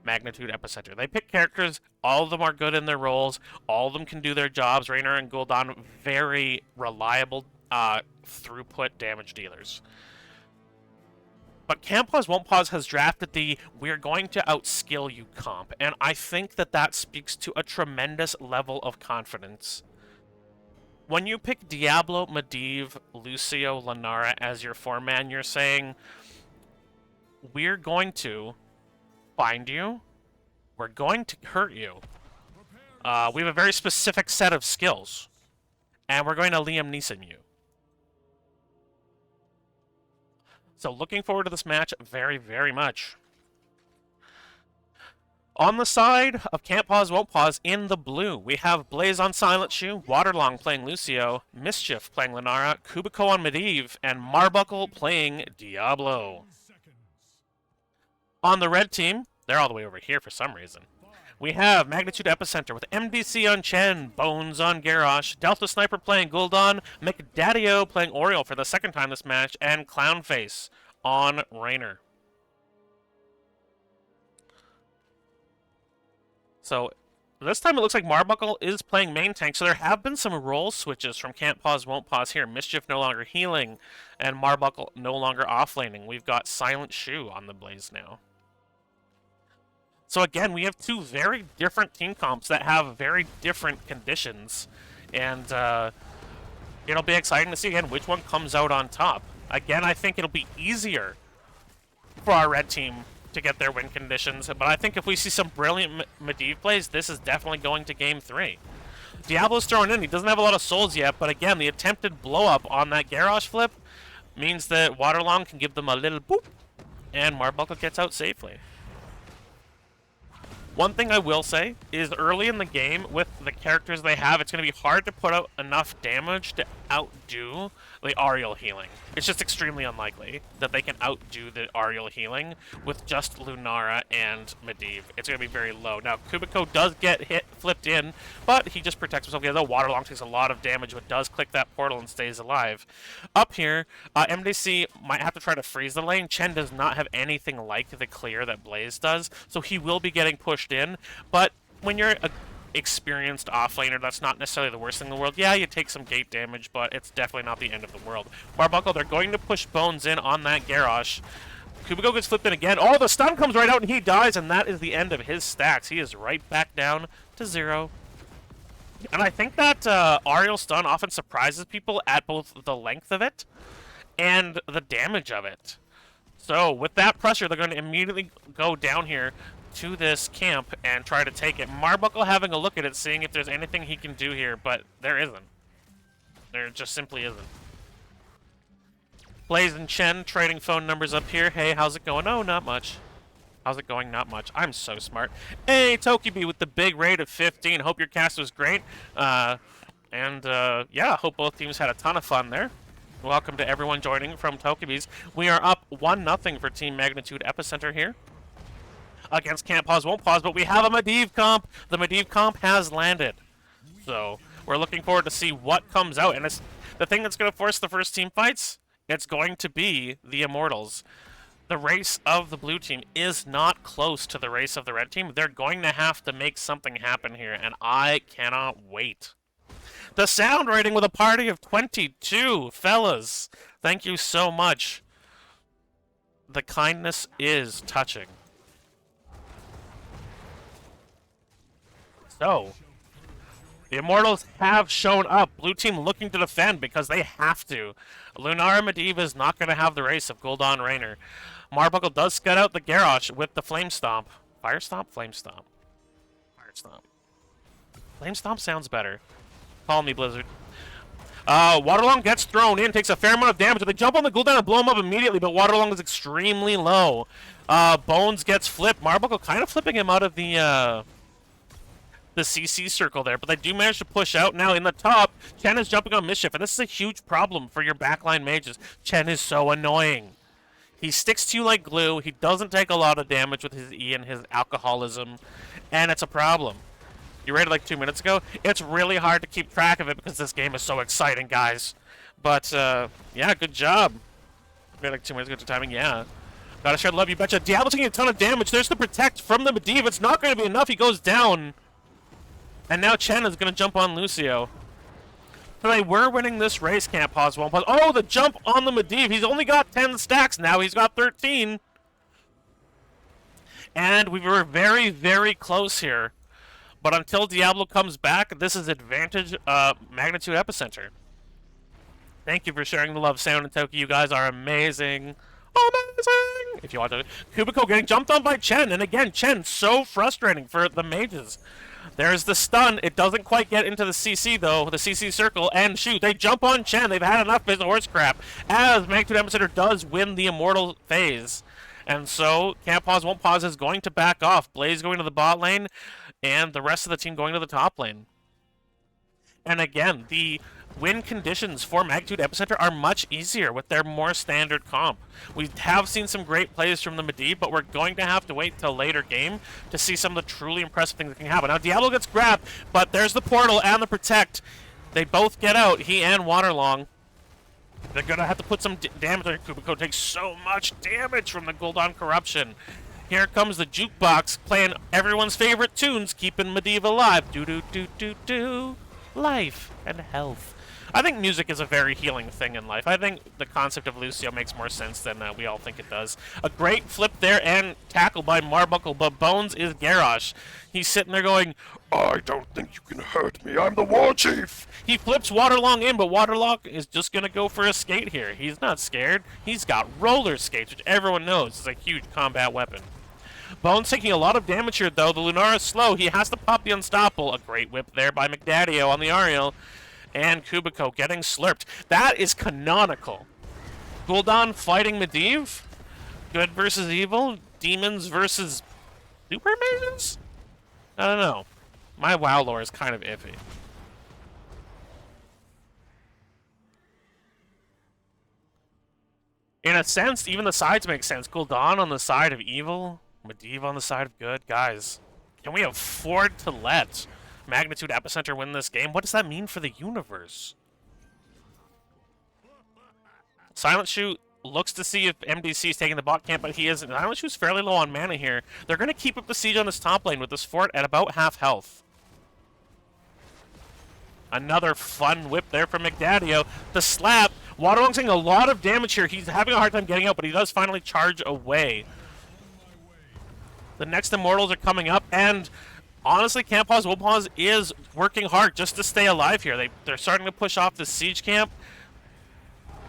[SPEAKER 1] Magnitude Epicenter. They pick characters, all of them are good in their roles, all of them can do their jobs. Rainer and Gul'dan, very reliable throughput damage dealers. But Can't Pause, Won't Pause has drafted the "we're going to outskill you" comp, and I think that that speaks to a tremendous level of confidence. When you pick Diablo, Medivh, Lucio, Lunara as your 4-man, you're saying, we're going to find you, we're going to hurt you. We have a very specific set of skills, and we're going to Liam Neeson you. So looking forward to this match very, very much. On the side of Can't Pause, Won't Pause, in the blue, we have Blaze on Silent Shoe, Waterlong playing Lucio, Mischief playing Lunara, Kubiko on Medivh, and Marbuckle playing Diablo. On the red team, they're all the way over here for some reason. We have Magnitude Epicenter with MDC on Chen, Bones on Garrosh, Delta Sniper playing Gul'dan, McDaddy-O playing Oriole for the second time this match, and Clownface on Rainer. So, This time it looks like Marbuckle is playing main tank, so there have been some role switches from Can't Pause, Won't Pause here. Mischief no longer healing, and Marbuckle no longer offlaning. We've got Silent Shoe on the Blaze now. So again, we have two very different team comps that have very different conditions, and it'll be exciting to see again which one comes out on top. Again, I think it'll be easier for our red team to get their win conditions, but I think if we see some brilliant Medivh plays, this is definitely going to game 3. Diablo's thrown in. He doesn't have a lot of souls yet, but again, the attempted blow-up on that Garrosh flip means that Waterlong can give them a little boop, and Marbuckle gets out safely. One thing I will say is early in the game, with the characters they have, it's going to be hard to put out enough damage to outdo the Ariel healing. It's just extremely unlikely that they can outdo the Ariel healing with just Lunara and Medivh. It's going to be very low. Now, Kubiko does get flipped in, but he just protects himself. The Waterlong takes a lot of damage, but does click that portal and stays alive. Up here, MDC might have to try to freeze the lane. Chen does not have anything like the clear that Blaze does, so he will be getting pushed in, but when you're a experienced offlaner, that's not necessarily the worst thing in the world. Yeah, you take some gate damage, but it's definitely not the end of the world. Marbuckle, they're going to push Bones in on that Garrosh. Kubiko gets flipped in again. Oh, the stun comes right out and he dies, and that is the end of his stacks. He is right back down to 0. And I think that Ariel stun often surprises people at both the length of it and the damage of it. So with that pressure, they're going to immediately go down here to this camp and try to take it. Marbuckle having a look at it, seeing if there's anything he can do here, but there isn't. There just simply isn't. Blaze and Chen trading phone numbers up here. Hey, how's it going? Oh, not much. How's it going? Not much. I'm so smart. Hey, Tokibi with the big raid of 15. Hope your cast was great. Yeah, hope both teams had a ton of fun there. Welcome to everyone joining from Tokibi's. We are up 1-0 for Team Magnitude Epicenter here against Can't Pause, Won't Pause, but we have a Medivh comp. The Medivh comp has landed. So we're looking forward to see what comes out. And it's the thing that's going to force the first team fights, it's going to be the Immortals. The race of the blue team is not close to the race of the red team. They're going to have to make something happen here, and I cannot wait. The sound rating with a party of 22, fellas. Thank you so much. The kindness is touching. So, the Immortals have shown up. Blue team looking to defend because they have to. Lunara Medivh is not going to have the race of Gul'dan Raynor. Marbuckle does scud out the Garrosh with the Flame Stomp. Fire Stomp? Flame Stomp. Fire Stomp. Flame Stomp sounds better. Call me, Blizzard. Waterlong gets thrown in, takes a fair amount of damage. They jump on the Gul'dan and blow him up immediately, but Waterlong is extremely low. Bones gets flipped. Marbuckle kind of flipping him out of the CC circle there, but they do manage to push out. Now in the top, Chen is jumping on Mischief, and this is a huge problem for your backline mages. Chen is so annoying. He sticks to you like glue. He doesn't take a lot of damage with his E and his alcoholism, and it's a problem. You rated like 2 minutes ago? It's really hard to keep track of it because this game is so exciting, guys. But, yeah, good job. Rated like 2 minutes ago to timing, yeah. Gotta share the love, you betcha. Diablo taking a ton of damage. There's the protect from the Medivh. It's not going to be enough. He goes down. And now Chen is going to jump on Lucio. So they were winning this race, Can't Pause, Won't Pause. Oh, the jump on the Medivh. He's only got 10 stacks now. He's got 13. And we were very, very close here. But until Diablo comes back, this is advantage Magnitude Epicenter. Thank you for sharing the love, Sound and Toki. You guys are amazing. Amazing! If you want to. Kubiko getting jumped on by Chen. And again, Chen, so frustrating for the mages. There's the stun. It doesn't quite get into the CC, though. The CC circle. And shoot, they jump on Chen. They've had enough of his horse crap. As Magnitude Epicenter does win the Immortal phase. And so, Can't Pause, Won't Pause is going to back off. Blaze going to the bot lane. And the rest of the team going to the top lane. And again, the win conditions for Magnitude Epicenter are much easier with their more standard comp. We have seen some great plays from the Medivh, but we're going to have to wait till later game to see some of the truly impressive things that can happen. Now, Diablo gets grabbed, but there's the portal and the protect. They both get out, he and Waterlong. They're going to have to put some damage on Kubiko. Takes so much damage from the Gul'dan corruption. Here comes the jukebox playing everyone's favorite tunes, keeping Medivh alive. Do do do do do. Life and health. I think music is a very healing thing in life. I think the concept of Lucio makes more sense than we all think it does. A great flip there and tackle by Marbuckle, but Bones is Garrosh. He's sitting there going, I don't think you can hurt me. I'm the war chief. He flips Waterlong in, but Waterlong is just going to go for a skate here. He's not scared. He's got roller skates, which everyone knows is a huge combat weapon. Bones taking a lot of damage here, though. The Lunara's slow. He has to pop the Unstoppable. A great whip there by McDaddio on the Ariel. And Kubiko getting slurped. That is canonical. Gul'dan fighting Medivh. Good versus evil. Demons versus super mages? I don't know. My WoW lore is kind of iffy. In a sense, even the sides make sense. Gul'dan on the side of evil. Medivh on the side of good. Guys, can we afford to let Magnitude Epicenter win this game? What does that mean for the universe? Silent Shoe looks to see if MDC is taking the bot camp, but he isn't. Silent Shoe's fairly low on mana here. They're going to keep up the siege on this top lane with this fort at about half health. Another fun whip there from McDaddio. The slap. Waterlong's taking a lot of damage here. He's having a hard time getting out, but he does finally charge away. The next Immortals are coming up, and honestly, Camp Pause, Wolpause is working hard just to stay alive here. They're starting to push off the siege camp.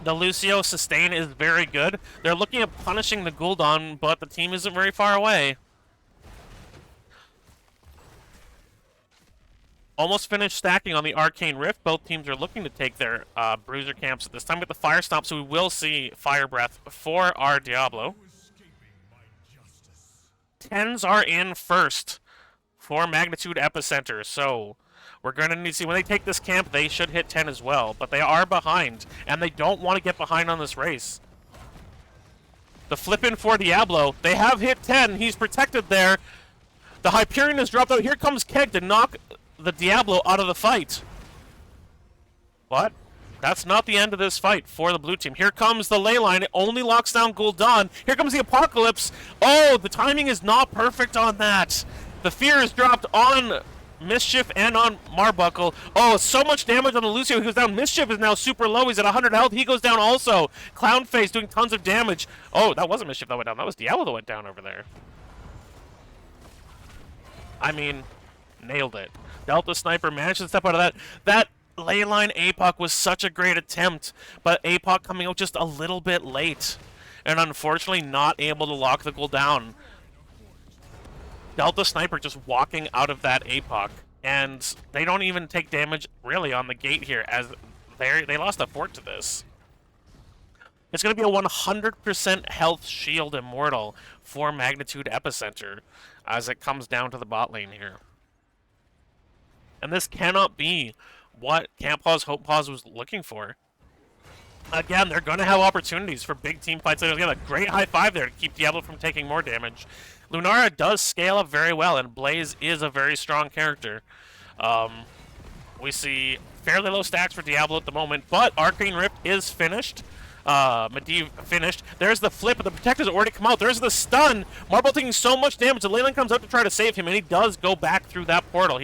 [SPEAKER 1] The Lucio sustain is very good. They're looking at punishing the Gul'dan, but the team isn't very far away. Almost finished stacking on the Arcane Rift. Both teams are looking to take their bruiser camps at this time with the Fire Stomp, so we will see Fire Breath for our Diablo. 10s are in first for Magnitude Epicenter, so we're going to need to see when they take this camp, they should hit 10 as well, but they are behind, and they don't want to get behind on this race. The flip in for Diablo, they have hit 10, he's protected there. The Hyperion has dropped out. Here comes Keg to knock the Diablo out of the fight. But that's not the end of this fight for the blue team. Here comes the ley line. It only locks down Gul'dan. Here comes the Apocalypse. Oh, the timing is not perfect on that. The fear is dropped on Mischief and on Marbuckle. Oh, so much damage on the Lucio. He goes down. Mischief is now super low. He's at 100 health. He goes down also. Clownface doing tons of damage. Oh, that wasn't Mischief that went down. That was Diablo that went down over there. I mean, nailed it. Delta Sniper managed to step out of that. That Leyline APOC was such a great attempt, but APOC coming out just a little bit late, and unfortunately not able to lock the Gul'dan. Delta Sniper just walking out of that APOC, and they don't even take damage really on the gate here, as they lost a fort to this. It's going to be a 100% health shield Immortal for Magnitude Epicenter as it comes down to the bot lane here. And this cannot be what Camp Pause, Hope Pause was looking for. Again, they're going to have opportunities for big team fights. They're going to get a great high five there to keep Diablo from taking more damage. Lunara does scale up very well, and Blaze is a very strong character. We see fairly low stacks for Diablo at the moment, but Arcane Rift is finished. Medivh finished. There's the flip, but the Protector's already come out. There's the stun. Marble taking so much damage. The Leyline comes out to try to save him, and he does go back through that portal.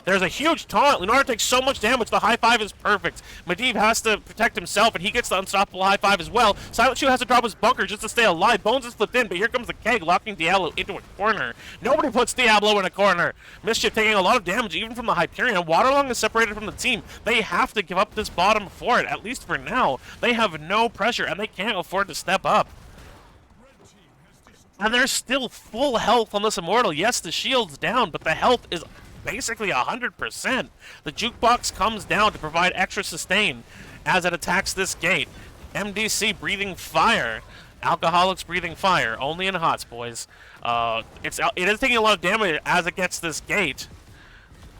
[SPEAKER 1] There's a huge taunt. Lunara takes so much damage. The high five is perfect. Medivh has to protect himself, and he gets the unstoppable high five as well. Silent Shoe has to drop his bunker just to stay alive. Bones is flipped in, but here comes the Keg, locking Diablo into a corner. Nobody puts Diablo in a corner. Mischief taking a lot of damage, even from the Hyperion. Waterlong is separated from the team. They have to give up this bottom fort, at least for now. They have no pressure, and they can't afford to step up. And there's still full health on this Immortal. Yes, the shield's down, but the health is basically 100%. The Jukebox comes down to provide extra sustain as it attacks this gate. MDC breathing fire. Alcoholics breathing fire. Only in HOTS, boys. It is taking a lot of damage as it gets this gate.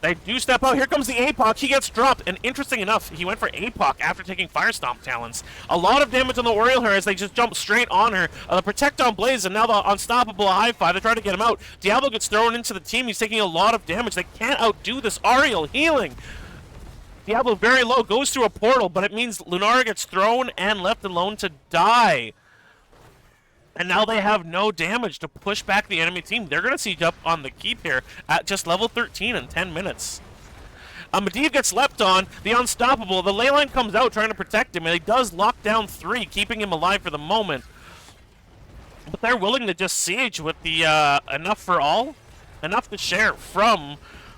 [SPEAKER 1] They do step out. Here comes the APOC. He gets dropped. And interesting enough, he went for APOC after taking Fire Stomp talents. A lot of damage on the Oriole here as they just jump straight on her. The Protect on Blaze, and now the Unstoppable high five. They try to get him out. Diablo gets thrown into the team. He's taking a lot of damage. They can't outdo this Ariel healing. Diablo very low, goes through a portal, but it means Lunara gets thrown and left alone to die. And now they have no damage to push back the enemy team. They're going to siege up on the keep here at just level 13 in 10 minutes. Medivh gets leapt on, the Unstoppable. The ley line comes out trying to protect him, and he does lock down 3, keeping him alive for the moment. But they're willing to just siege with the enough for all, enough to share from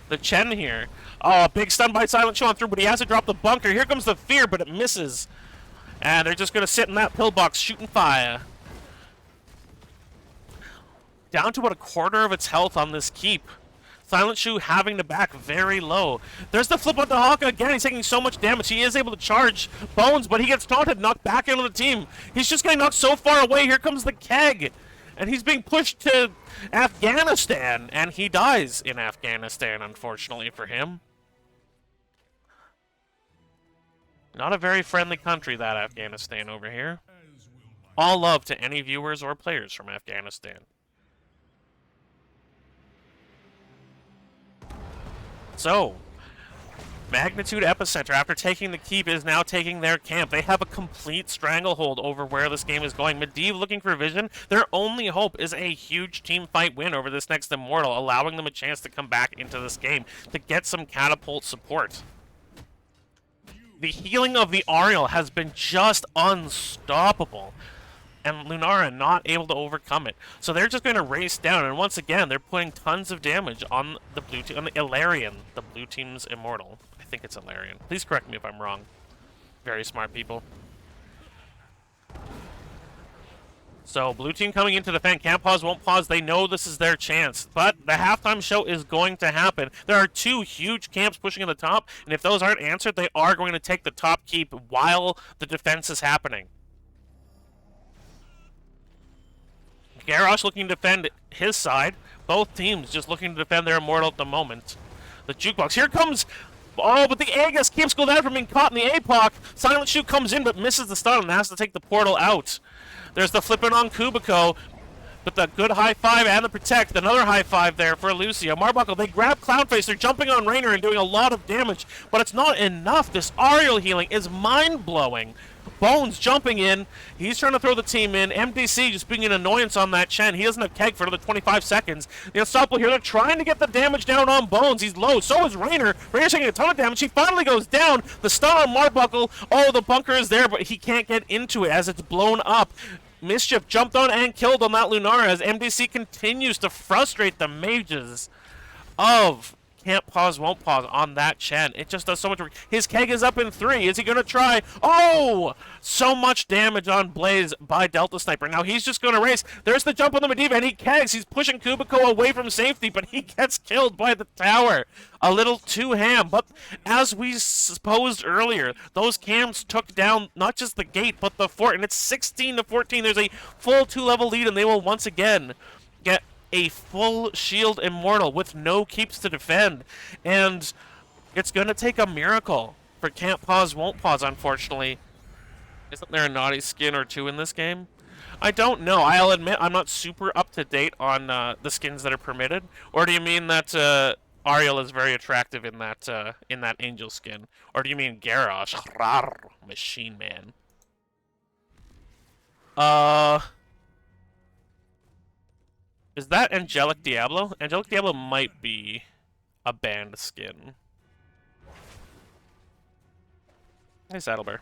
[SPEAKER 1] the Chen here. Oh, a big stun by Silent Show on through, but he has to drop the bunker. Here comes the Fear, but it misses. And they're just going to sit in that pillbox shooting fire. Down to about a quarter of its health on this keep. Silent Shoe having to back very low. There's the flip on the Hawk again. He's taking so much damage. He is able to charge Bones, but he gets taunted, knocked back into the team. He's just getting knocked so far away. Here comes the Keg. And he's being pushed to Afghanistan. And he dies in Afghanistan, unfortunately for him. Not a very friendly country, that Afghanistan over here. All love to any viewers or players from Afghanistan. So, Magnitude Epicenter, after taking the keep, is now taking their camp. They have a complete stranglehold over where this game is going. Medivh looking for vision. Their only hope is a huge team fight win over this next Immortal, allowing them a chance to come back into this game to get some catapult support. The healing of the Ariel has been just unstoppable, and Lunara not able to overcome it. So they're just going to race down, and once again, they're putting tons of damage on the blue team, on the Ilarion, the blue team's Immortal. I think it's Ilarion. Please correct me if I'm wrong. Very smart people. So, blue team coming into the defend. Can't pause, won't pause. They know this is their chance. But the halftime show is going to happen. There are 2 huge camps pushing in the top, and if those aren't answered, they are going to take the top keep while the defense is happening. Garrosh looking to defend his side. Both teams just looking to defend their Immortal at the moment. The Jukebox. Here comes... Oh, but the Aegis keeps going down from being caught in the APOC. Silent Shoot comes in but misses the stun and has to take the portal out. There's the flipping on Kubiko. But the good high five and the protect. Another high five there for Lucio. Marbuckle, they grab Clownface. They're jumping on Raynor and doing a lot of damage. But it's not enough. This Ariel healing is mind-blowing. Bones jumping in. He's trying to throw the team in. MDC just being an annoyance on that Chen. He doesn't have Keg for another 25 seconds. The Unstoppable here. They're trying to get the damage down on Bones. He's low. So is Raynor. Raynor's taking a ton of damage. He finally goes down. The stun on Marbuckle. Oh, the bunker is there, but he can't get into it as it's blown up. Mischief jumped on and killed on that Lunara as MDC continues to frustrate the mages of Can't Pause, Won't Pause on that Chen. It just does so much work. His Keg is up in 3. Is he going to try? Oh! So much damage on Blaze by Delta Sniper. Now he's just going to race. There's the jump on the Medivh, and he Kegs. He's pushing Kubiko away from safety, but he gets killed by the tower. A little too ham. But as we supposed earlier, those camps took down not just the gate, but the fort. And it's 16-14. There's a full 2-level lead, and they will once again get a full shield Immortal with no keeps to defend. And it's going to take a miracle for Can't Pause, Won't Pause, unfortunately. Isn't there a naughty skin or 2 in this game? I don't know. I'll admit I'm not super up to date on the skins that are permitted. Or do you mean that Ariel is very attractive in that angel skin? Or do you mean Garrosh? Rawr, Machine Man. Is that Angelic Diablo? Angelic Diablo might be a banned skin. Hey, Saddlebear.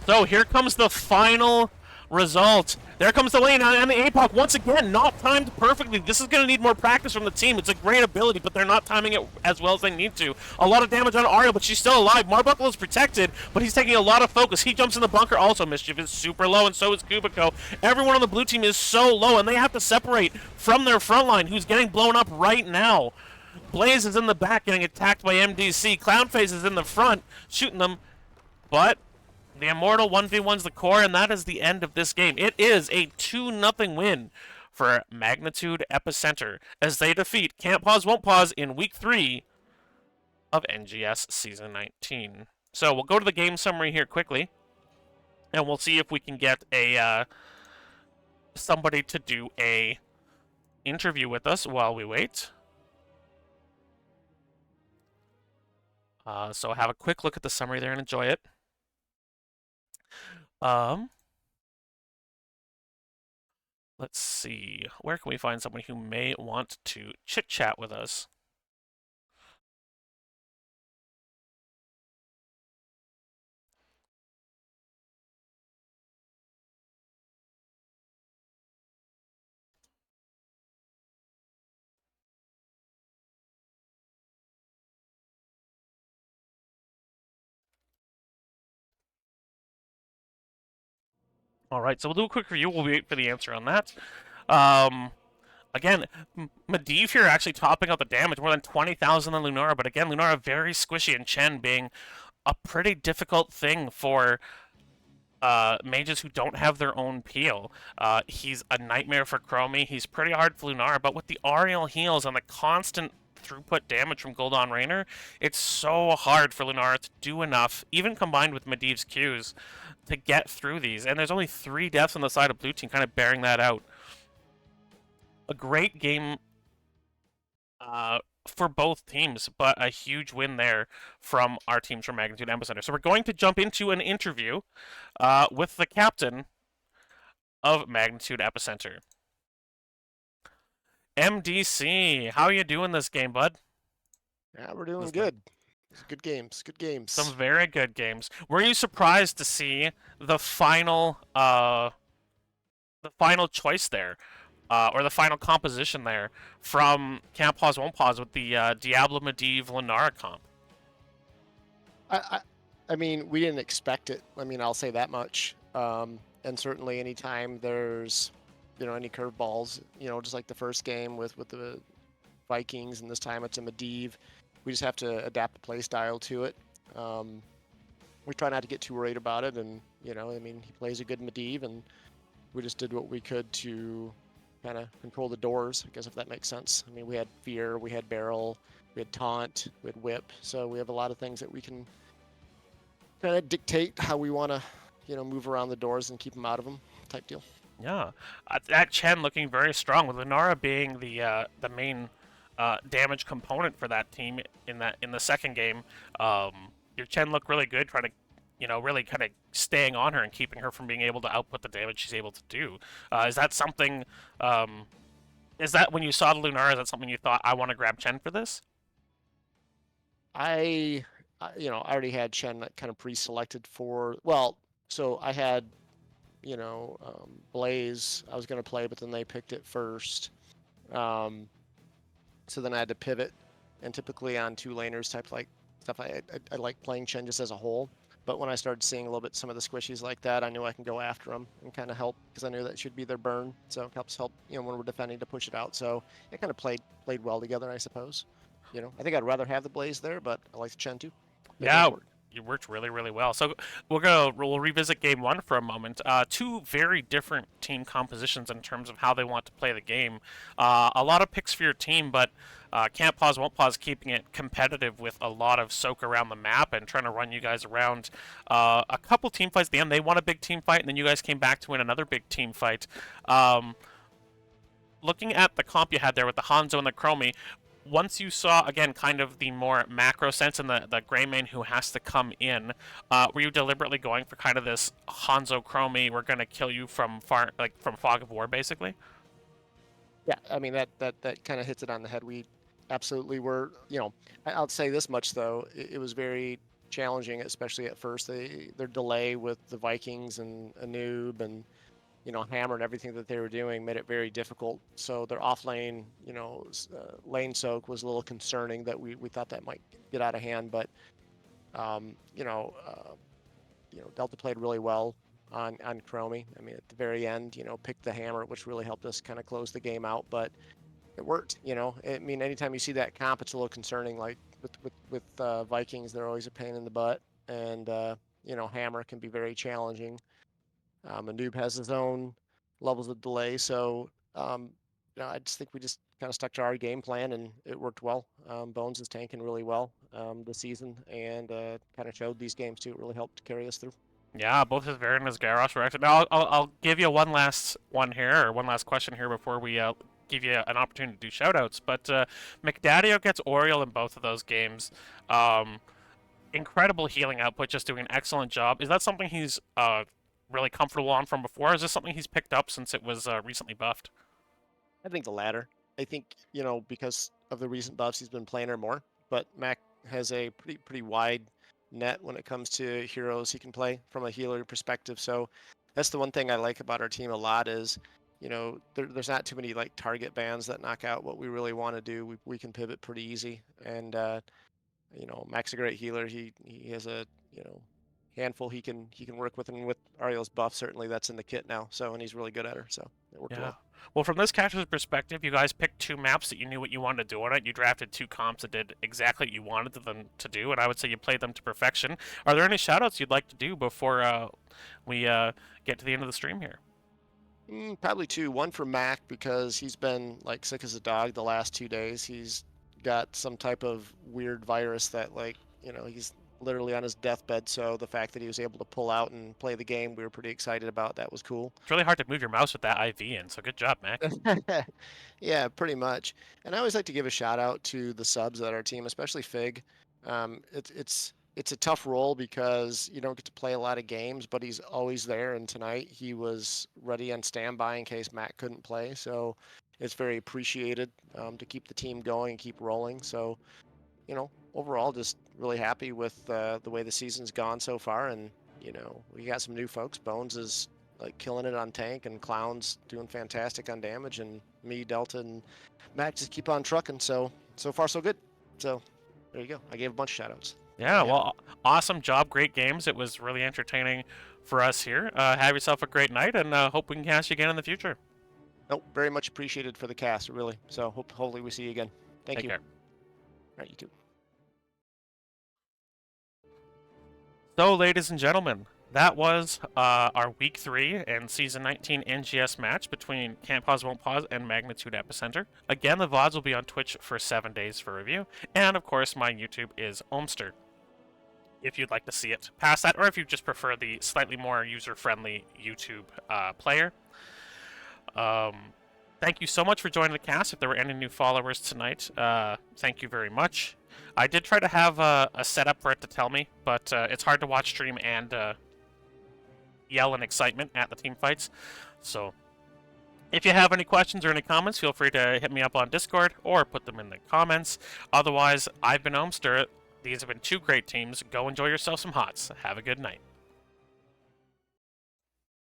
[SPEAKER 1] So here comes the final result. There comes the lane and the APOC once again, not timed perfectly. This is going to need more practice from the team. It's a great ability, but they're not timing it as well as they need to. A lot of damage on Ariel, but she's still alive. Marbuckle is protected, but he's taking a lot of focus. He jumps in the bunker also. Mischief is super low, and so is Kubiko. Everyone on the blue team is so low, and they have to separate from their front line, who's getting blown up right now. Blaze is in the back getting attacked by MDC. Clownface is in the front shooting them, but the Immortal 1v1's the core, and that is the end of this game. It is a 2-0 win for Magnitude Epicenter as they defeat Can't Pause, Won't Pause in Week 3 of NGS Season 19. So we'll go to the game summary here quickly, and we'll see if we can get a somebody to do a interview with us while we wait. So have a quick look at the summary there and enjoy it. Let's see. Where can we find someone who may want to chit chat with us? All right, so we'll do a quick review. We'll wait for the answer on that. Um, Again, Medivh here actually topping out the damage, more than 20,000 than Lunara, but again, Lunara very squishy, and Chen being a pretty difficult thing for mages who don't have their own peel. He's a nightmare for Chromie. He's pretty hard for Lunara, but with the Ariel heals and the constant throughput damage from Gul'dan Raynor, it's so hard for Lunara to do enough, even combined with Medivh's Qs, to get through these. And there's only 3 deaths on the side of blue team, kind of bearing that out. A great game for both teams, but a huge win there from our teams from Magnitude Epicenter. So we're going to jump into an interview with the captain of Magnitude Epicenter. MDC, how are you doing this game, bud?
[SPEAKER 2] Yeah, we're doing good. It's good games. Good games.
[SPEAKER 1] Some very good games. Were you surprised to see the final choice there? Or the final composition there from Can't Pause Won't Pause with the Diablo Medivh Lunara comp?
[SPEAKER 2] I mean, we didn't expect it. I mean, I'll say that much. And certainly, anytime there's, any curveballs, just like the first game with the Vikings, and this time it's a Medivh, we just have to adapt the play style to it. We try not to get too worried about it, and I mean, he plays a good Medivh, and we just did what we could to kind of control the doors, I guess, if that makes sense. I mean, we had Fear, we had Barrel, we had Taunt, we had Whip, so we have a lot of things that we can kind of dictate how we want to, move around the doors and keep them out of them, type deal.
[SPEAKER 1] Yeah, that Chen looking very strong, with Lunara being the main damage component for that team in the second game. Your Chen looked really good, trying to really kind of staying on her and keeping her from being able to output the damage she's able to do. Is that something? Is that when you saw the Lunara? Is that something you thought, I want to grab Chen for this?
[SPEAKER 2] I already had Chen kind of pre-selected for. Well, so I had, Blaze. I was going to play, but then they picked it first. So then I had to pivot, and typically on 2 laners type like stuff, I like playing Chen just as a whole. But when I started seeing a little bit some of the squishies like that, I knew I can go after them and kind of help, because I knew that should be their burn. So it helps help, when we're defending, to push it out. So it kind of played well together, I suppose. I think I'd rather have the Blaze there, but I like the Chen too. They
[SPEAKER 1] Yeah,
[SPEAKER 2] both work.
[SPEAKER 1] you worked really, really well. So we'll revisit game one for a moment. Two very different team compositions in terms of how they want to play the game. A lot of picks for your team, but Can't Pause Won't Pause keeping it competitive with a lot of soak around the map and trying to run you guys around. A couple team fights at the end, they won a big team fight, and then you guys came back to win another big team fight. Looking at the comp you had there with the Hanzo and the Chromie, once you saw, again, kind of the more macro sense and the Greymane who has to come in, were you deliberately going for kind of this Hanzo Chromie, we're going to kill you from far, like from Fog of War, basically?
[SPEAKER 2] Yeah, I mean that kind of hits it on the head. We absolutely were. I'll say this much though: it was very challenging, especially at first. Their delay with the Vikings and Anub and Hammer and everything that they were doing made it very difficult. So their off lane, lane soak was a little concerning, that we thought that might get out of hand. But um, you know, uh, Delta played really well on Chromie. I mean, at the very end, picked the hammer, which really helped us kind of close the game out. But it worked. I mean, anytime you see that comp, it's a little concerning. Like with Vikings, they're always a pain in the butt, and Hammer can be very challenging. A noob has his own levels of delay, so I just think we just kind of stuck to our game plan, and it worked well. Bones is tanking really well this season, and kind of showed these games too. It really helped carry us through.
[SPEAKER 1] Yeah, both his Baron and his Garrosh were excellent. Now, I'll give you one last one here, or one last question here before we give you an opportunity to do shoutouts. But McDaddio gets Oriole in both of those games. Um, Incredible healing output, just doing an excellent job. Is that something he's really comfortable on from before? Or is this something he's picked up since it was recently buffed?
[SPEAKER 2] I think the latter. I think, because of the recent buffs, he's been playing her more. But Mac has a pretty wide net when it comes to heroes he can play from a healer perspective. So that's the one thing I like about our team a lot is, there's not too many like target bans that knock out what we really want to do. We can pivot pretty easy. And Mac's a great healer. He has a, handful he can work with, and with Ariel's buff, certainly that's in the kit now. So, and he's really good at her. So it worked
[SPEAKER 1] Yeah.
[SPEAKER 2] well.
[SPEAKER 1] Well, from this character's perspective, you guys picked two maps that you knew what you wanted to do on it. You drafted two comps that did exactly what you wanted them to do, and I would say you played them to perfection. Are there any shoutouts you'd like to do before we get to the end of the stream here?
[SPEAKER 2] Probably two. One for Mac because he's been like sick as a dog the last 2 days. He's got some type of weird virus that he's literally on his deathbed. So the fact that he was able to pull out and play the game, we were pretty excited about. That was cool.
[SPEAKER 1] It's really hard to move your mouse with that IV in, so good job, Mac.
[SPEAKER 2] Yeah, pretty much. And I always like to give a shout out to the subs at our team, especially Fig. It's a tough role because you don't get to play a lot of games, but he's always there. And tonight he was ready on standby in case Matt couldn't play. So it's very appreciated to keep the team going and keep rolling. So overall, just really happy with the way the season's gone so far. And we got some new folks. Bones is like killing it on tank, and Clown's doing fantastic on damage, and me, Delta, and Matt just keep on trucking. So far so good. So there you go. I gave a bunch of shout outs.
[SPEAKER 1] Yeah, well, awesome job, great games. It was really entertaining for us here. Have yourself a great night, and hope we can cast you again in the future.
[SPEAKER 2] Nope, very much appreciated for the cast, really. So hopefully we see you again. Thank
[SPEAKER 1] Take
[SPEAKER 2] you.
[SPEAKER 1] care.
[SPEAKER 2] All right, you too.
[SPEAKER 1] So, ladies and gentlemen, that was our Week 3 and Season 19 NGS match between Can't Pause Won't Pause and Magnitude Epicenter. Again, the VODs will be on Twitch for 7 days for review, and of course, my YouTube is Omster, if you'd like to see it past that, or if you just prefer the slightly more user-friendly YouTube player. Thank you so much for joining the cast. If there were any new followers tonight, thank you very much. I did try to have a setup for it to tell me, but it's hard to watch stream and yell in excitement at the team fights. So if you have any questions or any comments, feel free to hit me up on Discord or put them in the comments. Otherwise, I've been Omster. These have been two great teams. Go enjoy yourself some HOTS. Have a good night.